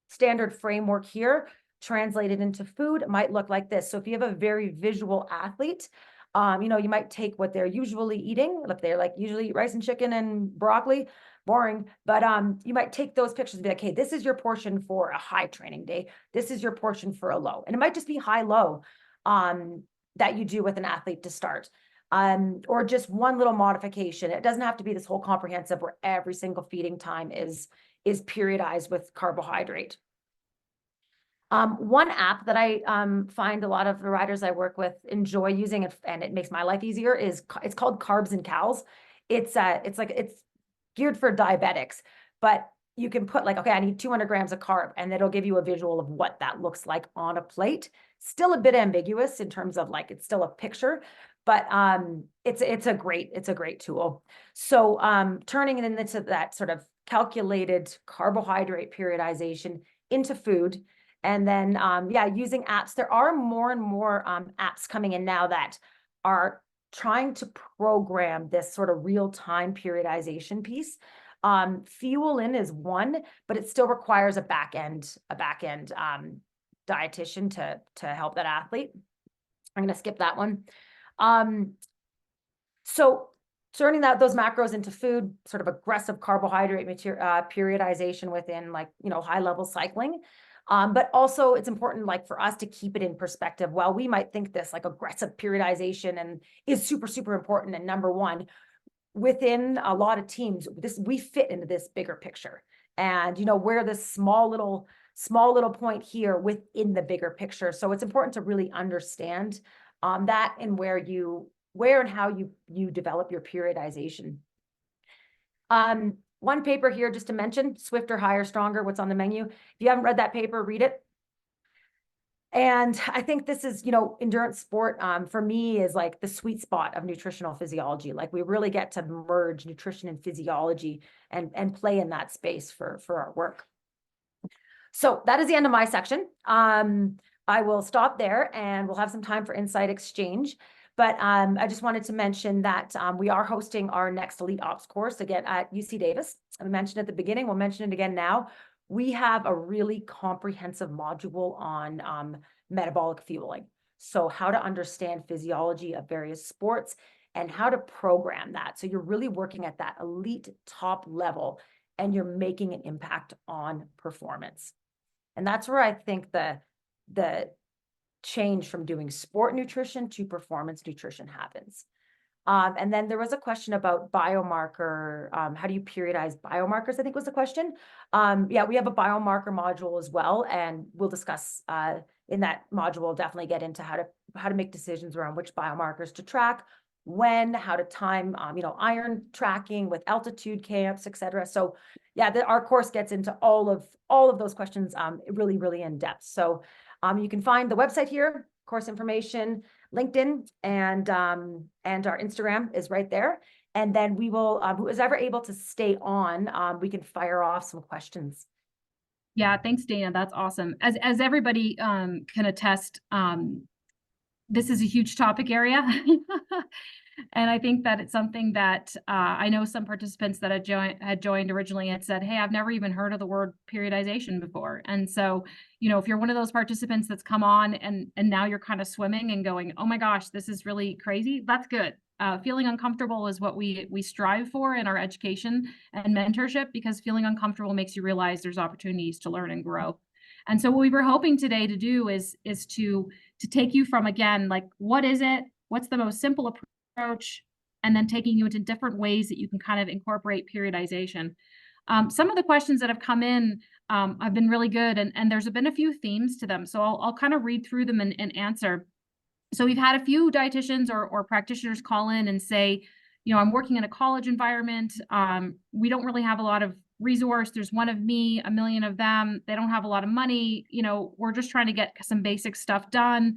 standard framework here translated into food might look like this. So if you have a very visual athlete, you might take what they're usually eating. If they're like usually eat rice and chicken and broccoli, boring. But you might take those pictures and be like, hey, this is your portion for a high training day. This is your portion for a low. And it might just be high-low that you do with an athlete to start. or just one little modification. It doesn't have to be this whole comprehensive where every single feeding time is periodized with carbohydrate. One app that I find a lot of the riders I work with enjoy using, and it makes my life easier, is it's called Carbs and Cals. It's geared for diabetics, but you can put like, okay, I need 200 grams of carb, and it'll give you a visual of what that looks like on a plate. Still a bit ambiguous in terms of like, it's still a picture, but it's a great tool. So turning it into that sort of calculated carbohydrate periodization into food. And then, yeah, using apps. There are more and more apps coming in now that are trying to program this sort of real-time periodization piece. Fuel In is one, but it still requires a back end dietitian to help that athlete. I'm going to skip that one. So turning those macros into food, sort of aggressive carbohydrate periodization within, like, high level cycling. But also it's important, like, for us to keep it in perspective. While we might think this like aggressive periodization and is super, super important and number one, within a lot of teams, we fit into this bigger picture. And we're this small little point here within the bigger picture. So it's important to really understand that, and where and how you develop your periodization. One paper here just to mention, Swifter, Higher, Stronger, what's on the menu. If you haven't read that paper, read it. And I think this is, endurance sport for me is like the sweet spot of nutritional physiology. Like, we really get to merge nutrition and physiology and play in that space for our work. So that is the end of my section. I will stop there and we'll have some time for insight exchange. But I just wanted to mention that we are hosting our next Elite Ops course again at UC Davis. I mentioned at the beginning, we'll mention it again now. We have a really comprehensive module on metabolic fueling. So how to understand physiology of various sports and how to program that. So you're really working at that elite top level and you're making an impact on performance. And that's where I think the change from doing sport nutrition to performance nutrition happens. And then there was a question about biomarker. How do you periodize biomarkers? I think was the question. Yeah, we have a biomarker module as well, and we'll discuss in that module. We'll definitely get into how to make decisions around which biomarkers to track, when, how to time, iron tracking with altitude camps, etc. So yeah, our course gets into all of those questions really, really in depth. So you can find the website here, course information, LinkedIn, and our Instagram is right there. And then we will, who is ever able to stay on, we can fire off some questions. Yeah, thanks, Dana. That's awesome. As everybody can attest, this is a huge topic area. And I think that it's something that I know some participants that had joined originally had said, hey, I've never even heard of the word periodization before. And so, if you're one of those participants that's come on and now you're kind of swimming and going, oh my gosh, this is really crazy, that's good. Feeling uncomfortable is what we strive for in our education and mentorship, because feeling uncomfortable makes you realize there's opportunities to learn and grow. And so what we were hoping today to do is to take you from, again, like, what is it? What's the most simple approach? And then taking you into different ways that you can kind of incorporate periodization. Some of the questions that have come in have been really good, and there's been a few themes to them. So I'll kind of read through them and answer. So we've had a few dietitians or practitioners call in and say, I'm working in a college environment. We don't really have a lot of resource. There's one of me, a million of them. They don't have a lot of money. We're just trying to get some basic stuff done.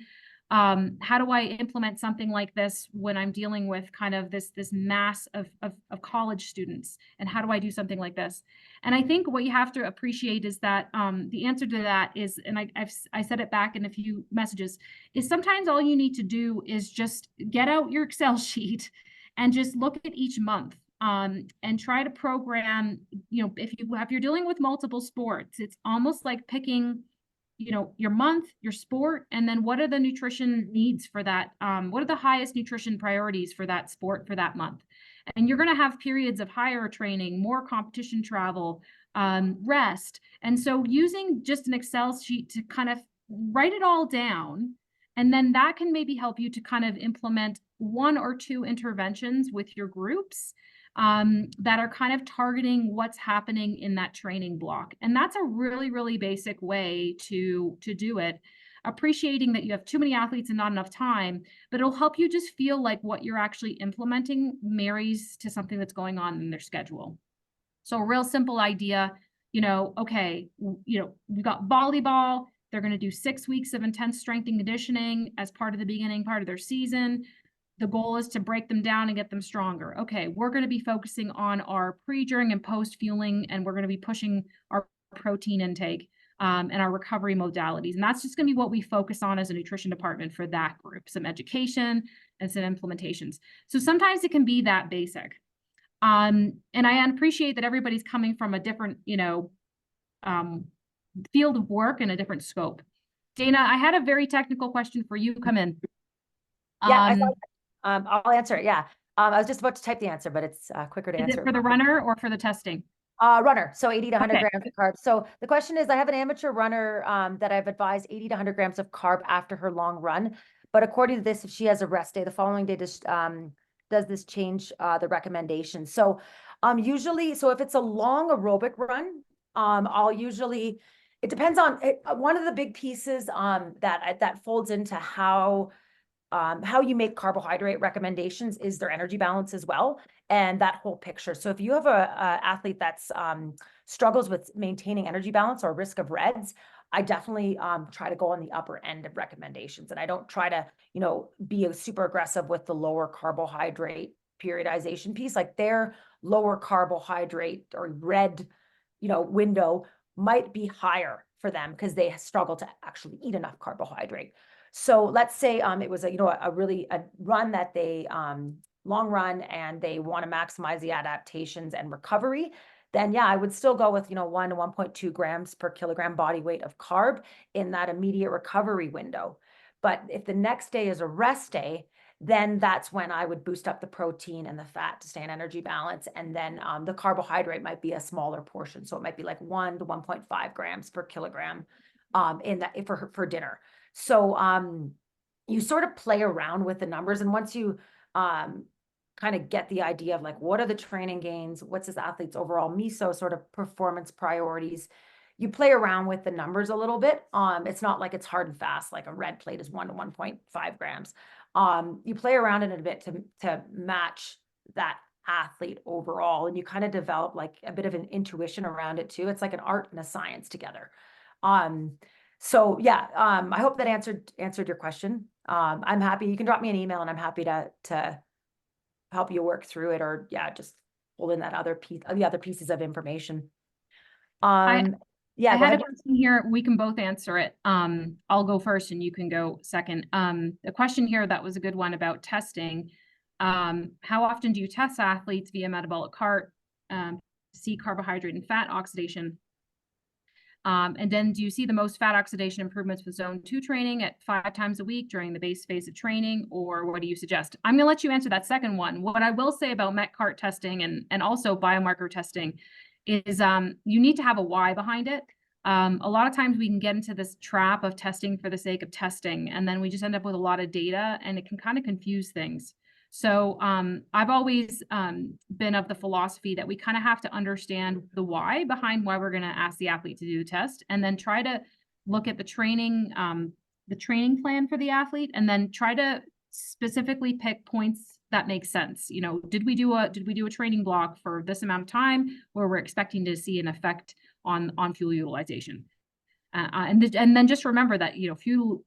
How do I implement something like this when I'm dealing with kind of this mass of college students? And how do I do something like this? And I think what you have to appreciate is that the answer to that is, and I said it back in a few messages, is sometimes all you need to do is just get out your Excel sheet and just look at each month and try to program. If you're dealing with multiple sports, it's almost like picking your month, your sport, and then what are the nutrition needs for that? What are the highest nutrition priorities for that sport for that month? And you're going to have periods of higher training, more competition travel, rest. And so using just an Excel sheet to kind of write it all down, and then that can maybe help you to kind of implement 1 or 2 interventions with your groups that are kind of targeting what's happening in that training block. And that's a really, really basic way to do it. Appreciating that you have too many athletes and not enough time, but it'll help you just feel like what you're actually implementing marries to something that's going on in their schedule. So a real simple idea, okay, we've got volleyball. They're going to do 6 weeks of intense strength and conditioning as part of the beginning part of their season. The goal is to break them down and get them stronger. Okay, we're going to be focusing on our pre, during, and post fueling, and we're going to be pushing our protein intake and our recovery modalities. And that's just going to be what we focus on as a nutrition department for that group, some education and some implementations. So sometimes it can be that basic. And I appreciate that everybody's coming from a different, field of work and a different scope. Dana, I had a very technical question for you come in. Yeah, I'll answer it. Yeah. I was just about to type the answer, but it's quicker to answer. Is it for the runner or for the testing? Runner, so 80 to 100 Okay. grams of carbs. So the question is, I have an amateur runner that I've advised 80 to 100 grams of carb after her long run. But according to this, if she has a rest day, the following day, does this change the recommendation? So usually, so if it's a long aerobic run, I'll usually, it depends on it. One of the big pieces that folds into how you make carbohydrate recommendations is their energy balance as well, and that whole picture. So if you have a athlete that's struggles with maintaining energy balance or risk of REDs, I definitely try to go on the upper end of recommendations, and I don't try to be super aggressive with the lower carbohydrate periodization piece. Like their lower carbohydrate or RED window might be higher for them because they struggle to actually eat enough carbohydrate. So let's say it was a run that they long run and they want to maximize the adaptations and recovery, then yeah, I would still go with 1 to 1.2 grams per kilogram body weight of carb in that immediate recovery window. But if the next day is a rest day, then that's when I would boost up the protein and the fat to stay in energy balance. And then the carbohydrate might be a smaller portion. So it might be like 1 to 1.5 grams per kilogram in that for dinner. So you sort of play around with the numbers, and once you kind of get the idea of like what are the training gains, what's this athlete's overall meso sort of performance priorities, you play around with the numbers a little bit. It's not like it's hard and fast, like a red plate is 1 to 1.5 grams. You play around in it a bit to match that athlete overall, and you kind of develop like a bit of an intuition around it too. It's like an art and a science together. So yeah, I hope that answered your question. I'm happy. You can drop me an email and I'm happy to help you work through it, or yeah, just hold in that other piece, the other pieces of information. Yeah, I had a question here. We can both answer it. I'll go first and you can go second. A question here that was a good one about testing. How often do you test athletes via metabolic cart to see carbohydrate and fat oxidation? And then do you see the most fat oxidation improvements with zone 2 training at 5 times a week during the base phase of training, or what do you suggest? I'm going to let you answer that second one. What I will say about MET-CART testing and also biomarker testing is you need to have a why behind it. A lot of times we can get into this trap of testing for the sake of testing, and then we just end up with a lot of data and it can kind of confuse things. So I've always been of the philosophy that we kind of have to understand the why behind why we're going to ask the athlete to do the test, and then try to look at the training plan for the athlete, and then try to specifically pick points that make sense. Did we do a training block for this amount of time where we're expecting to see an effect on fuel utilization? And then just remember that fuel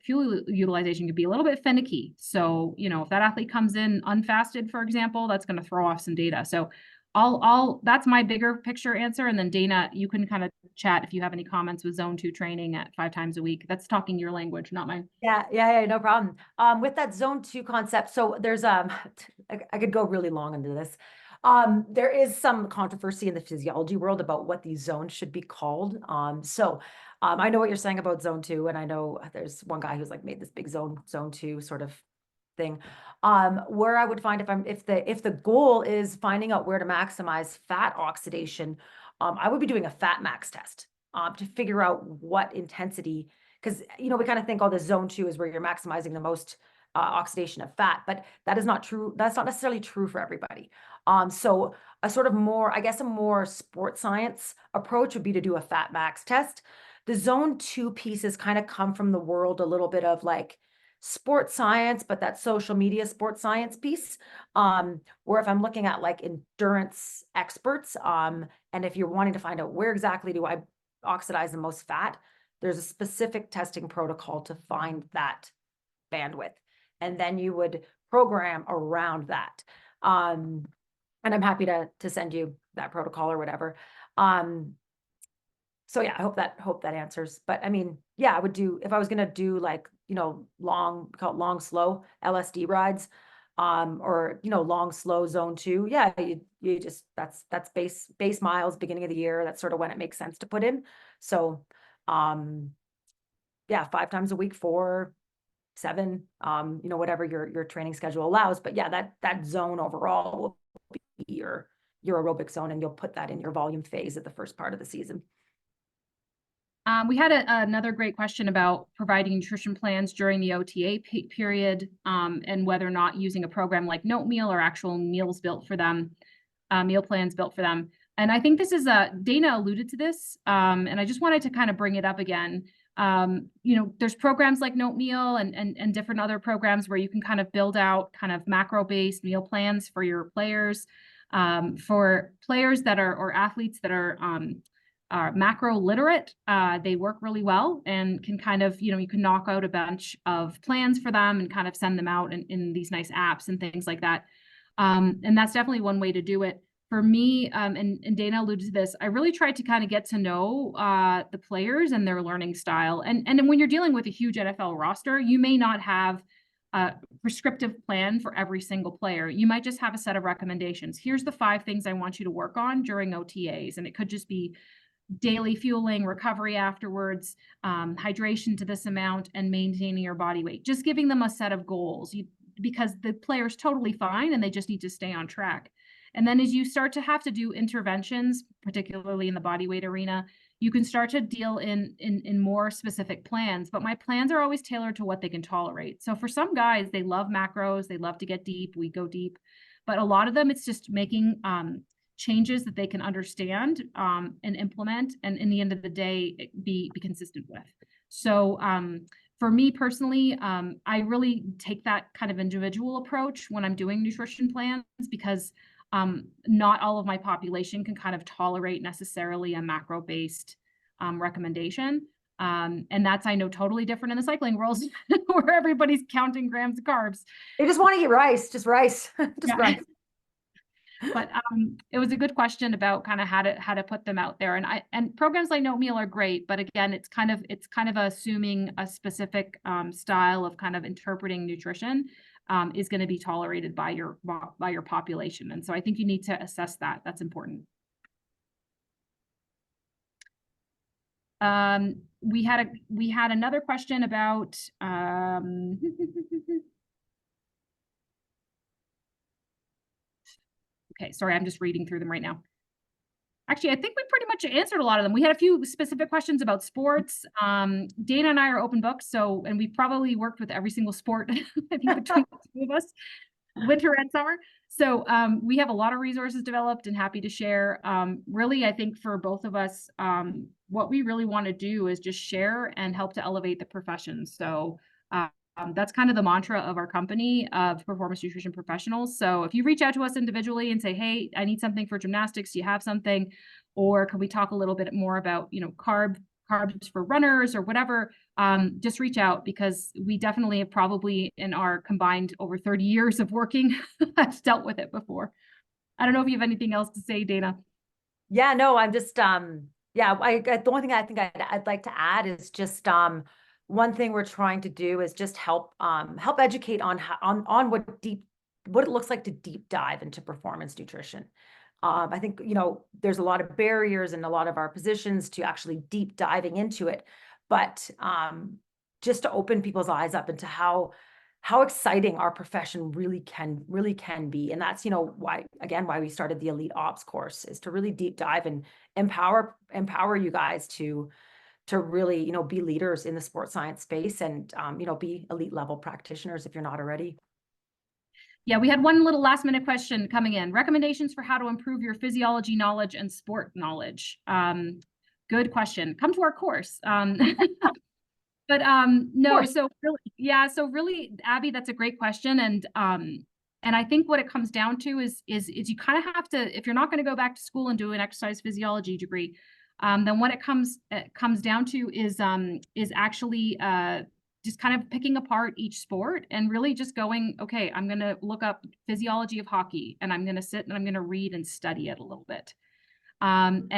utilization can be a little bit finicky. So if that athlete comes in unfasted, for example, that's going to throw off some data. So that's my bigger picture answer. And then Dana, you can kind of chat if you have any comments with zone 2 training at 5 times a week. That's talking your language, not mine. Yeah, no problem. With that zone 2 concept, so there's I could go really long into this. There is some controversy in the physiology world about what these zones should be called. I know what you're saying about zone 2, and I know there's one guy who's like made this big zone 2 sort of thing. Where I would find if the goal is finding out where to maximize fat oxidation, I would be doing a fat max test to figure out what intensity, because we kind of think, oh, the zone 2 is where you're maximizing the most oxidation of fat, but that is not true. That's not necessarily true for everybody. So a sort of more, I guess, a more sports science approach would be to do a fat max test. The zone 2 pieces kind of come from the world a little bit of like sports science, but that social media sports science piece. Where if I'm looking at like endurance experts, and if you're wanting to find out where exactly do I oxidize the most fat, there's a specific testing protocol to find that bandwidth. And then you would program around that. And I'm happy to send you that protocol or whatever. So yeah, I hope that answers. But I mean, yeah, I would do, if I was gonna do like, long, call it long, slow LSD rides, or, long, slow zone 2. Yeah, you just, that's base miles, beginning of the year. That's sort of when it makes sense to put in. So, yeah, 5 times a week, 4, 7, whatever your training schedule allows. But yeah, that zone overall will be your aerobic zone, and you'll put that in your volume phase at the first part of the season. We had another great question about providing nutrition plans during the OTA period, and whether or not using a program like Note Meal or actual meals built for them, meal plans built for them. And I think this is Dana alluded to this, and I just wanted to kind of bring it up again. There's programs like Note Meal and different other programs where you can kind of build out kind of macro-based meal plans for your players. For players that are, or athletes that are macro literate, they work really well and can kind of, you can knock out a bunch of plans for them and kind of send them out in these nice apps and things like that. And that's definitely one way to do it. For me, and Dana alluded to this, I really tried to kind of get to know the players and their learning style. And when you're dealing with a huge NFL roster, you may not have a prescriptive plan for every single player. You might just have a set of recommendations. Here's the 5 things I want you to work on during OTAs. And it could just be daily fueling, recovery afterwards, hydration to this amount, and maintaining your body weight. Just giving them a set of goals, because the player's totally fine and they just need to stay on track. And then as you start to have to do interventions, particularly in the body weight arena, you can start to deal in more specific plans. But my plans are always tailored to what they can tolerate. So for some guys, they love macros, they love to get deep, we go deep. But a lot of them, it's just making changes that they can understand and implement, and in the end of the day, be consistent with. So for me personally, I really take that kind of individual approach when I'm doing nutrition plans, because not all of my population can kind of tolerate necessarily a macro-based recommendation. And that's, I know, totally different in the cycling world where everybody's counting grams of carbs. They just want to eat rice, just rice, just rice. But it was a good question about kind of how to put them out there. And programs like Note Meal are great, but again, it's kind of assuming a specific style of kind of interpreting nutrition is going to be tolerated by your population. And so I think you need to assess that. That's important. We had another question about okay, sorry, I'm just reading through them right now. Actually, I think we pretty much answered a lot of them. We had a few specific questions about sports. Dana and I are open books, and we've probably worked with every single sport, I think, between the two of us, winter and summer. So we have a lot of resources developed and happy to share. Really, I think for both of us, what we really want to do is just share and help to elevate the profession. So that's kind of the mantra of our company, of performance nutrition professionals. So if you reach out to us individually and say, hey, I need something for gymnastics, do you have something? Or can we talk a little bit more about, carbs for runners or whatever, just reach out, because we definitely have probably in our combined over 30 years of working, have dealt with it before. I don't know if you have anything else to say, Dana. Yeah, no, I'm just, the only thing I think I'd like to add is just, one thing we're trying to do is just help educate on on what it looks like to deep dive into performance nutrition. I think, there's a lot of barriers in a lot of our positions to actually deep diving into it, but just to open people's eyes up into how exciting our profession really can be. And that's, why we started the Elite Ops course, is to really deep dive and empower you guys to really, you know, be leaders in the sports science space and, you know, be elite level practitioners if you're not already. Yeah, we had one little last minute question coming in. Recommendations for how to improve your physiology knowledge and sport knowledge. Good question. Come to our course. But no, so really, yeah, so really, Abby, that's a great question. And I think what it comes down to is you kind of have to, if you're not going to go back to school and do an exercise physiology degree, then what it comes down to is actually just kind of picking apart each sport and really just going, okay, I'm going to look up physiology of hockey and I'm going to sit and I'm going to read and study it a little bit. And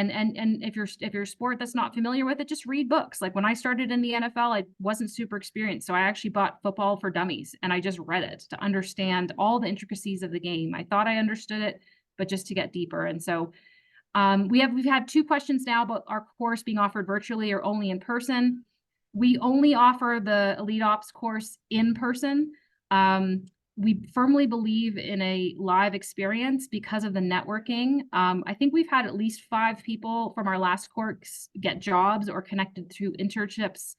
if you're a sport that's not familiar with it, just read books. Like when I started in the NFL, I wasn't super experienced. So I actually bought Football for Dummies and I just read it to understand all the intricacies of the game. I thought I understood it, but just to get deeper. And so we've had 2 questions now about our course being offered virtually or only in person. We only offer the Elite Ops course in person. We firmly believe in a live experience because of the networking. I think we've had at least 5 people from our last course get jobs or connected through internships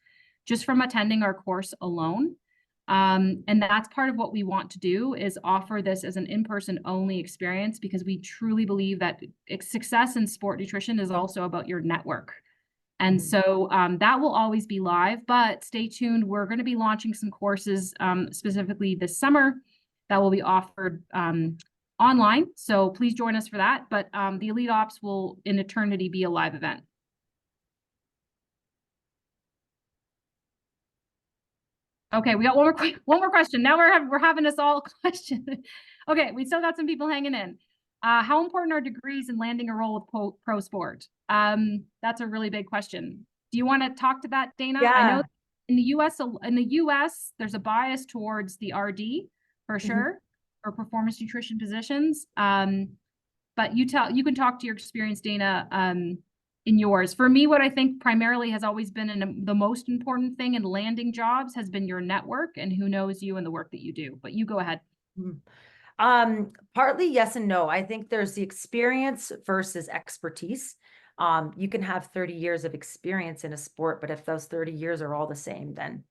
just from attending our course alone. And that's part of what we want to do is offer this as an in-person only experience because we truly believe that success in sport nutrition is also about your network. And so that will always be live, but stay tuned. We're going to be launching some courses specifically this summer that will be offered online. So please join us for that. But the Elite Ops will in eternity be a live event. Okay, we got one more question. Now we're having us all question. Okay, we still got some people hanging in. How important are degrees in landing a role with pro sport? That's a really big question. Do you want to talk to that, Dana? Yeah. I know in the US, there's a bias towards the RD for sure, or performance nutrition positions. But you can talk to your experience, Dana, in yours. For me, what I think primarily has always been the most important thing in landing jobs has been your network and who knows you and the work that you do. But you go ahead. Partly yes and no. I think there's the experience versus expertise. You can have 30 years of experience in a sport, but if those 30 years are all the same, then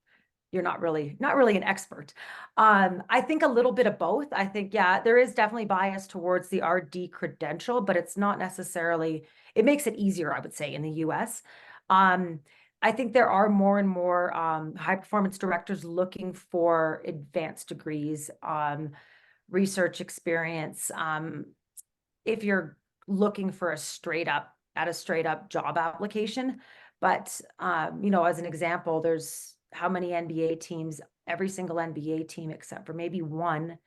you're not really an expert. I think a little bit of both. I think, yeah, there is definitely bias towards the RD credential, but it's not necessarily, it makes it easier, I would say, in the US. I think there are more and more high performance directors looking for advanced degrees, research experience. If you're looking for a straight up job application, but you know, as an example, there's how many NBA teams, every single NBA team, except for maybe one,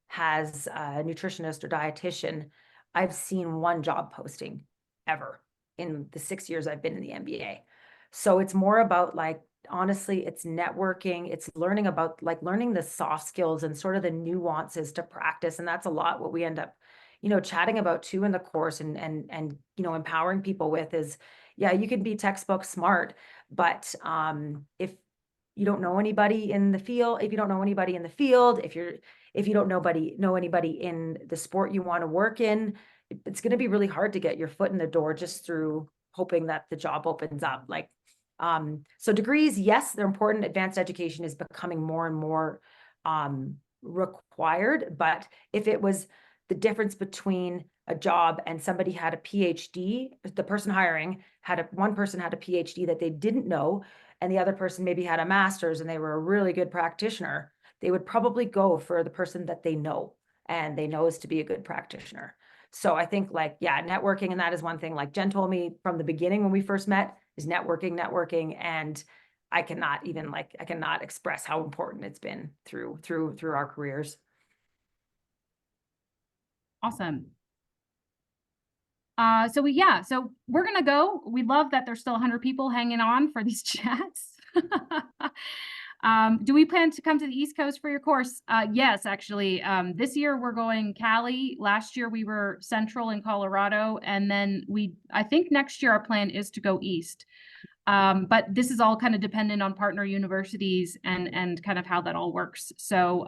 has a nutritionist or dietitian. I've seen one job posting ever in the 6 years I've been in the NBA. So it's more about like, honestly, it's networking, it's learning about like learning the soft skills and sort of the nuances to practice. And that's a lot what we end up, you know, chatting about too in the course and you know, empowering people with is, yeah, you can be textbook smart, but if you don't know anybody in the field, if you don't know anybody in the field, if you don't know anybody in the sport you want to work in, it's going to be really hard to get your foot in the door just through hoping that the job opens up. Like, so degrees, yes, they're important. Advanced education is becoming more and more required. But if it was the difference between a job and somebody had a PhD, the person hiring one person had a PhD that they didn't know, and the other person maybe had a master's and they were a really good practitioner, they would probably go for the person that they know and they know is to be a good practitioner. So I think like, yeah, networking, and that is one thing, like Jen told me from the beginning when we first met, is networking. And I cannot express how important it's been through our careers. Awesome. So we're gonna go. We love that there's still 100 people hanging on for these chats. Do we plan to come to the East Coast for your course? Yes, actually. This year we're going Cali. Last year we were Central in Colorado, and then I think next year our plan is to go East. But this is all kind of dependent on partner universities and kind of how that all works. So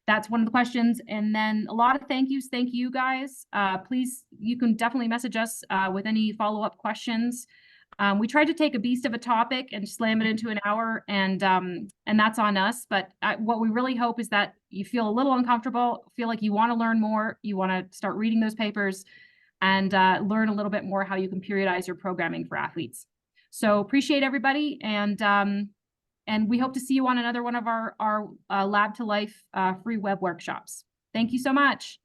that's one of the questions. And then a lot of thank yous. Thank you guys. Please, you can definitely message us with any follow-up questions. We tried to take a beast of a topic and slam it into an hour, and that's on us. But what we really hope is that you feel a little uncomfortable, feel like you want to learn more, you want to start reading those papers, and learn a little bit more how you can periodize your programming for athletes. So appreciate everybody, and we hope to see you on another one of our Lab to Life free web workshops. Thank you so much.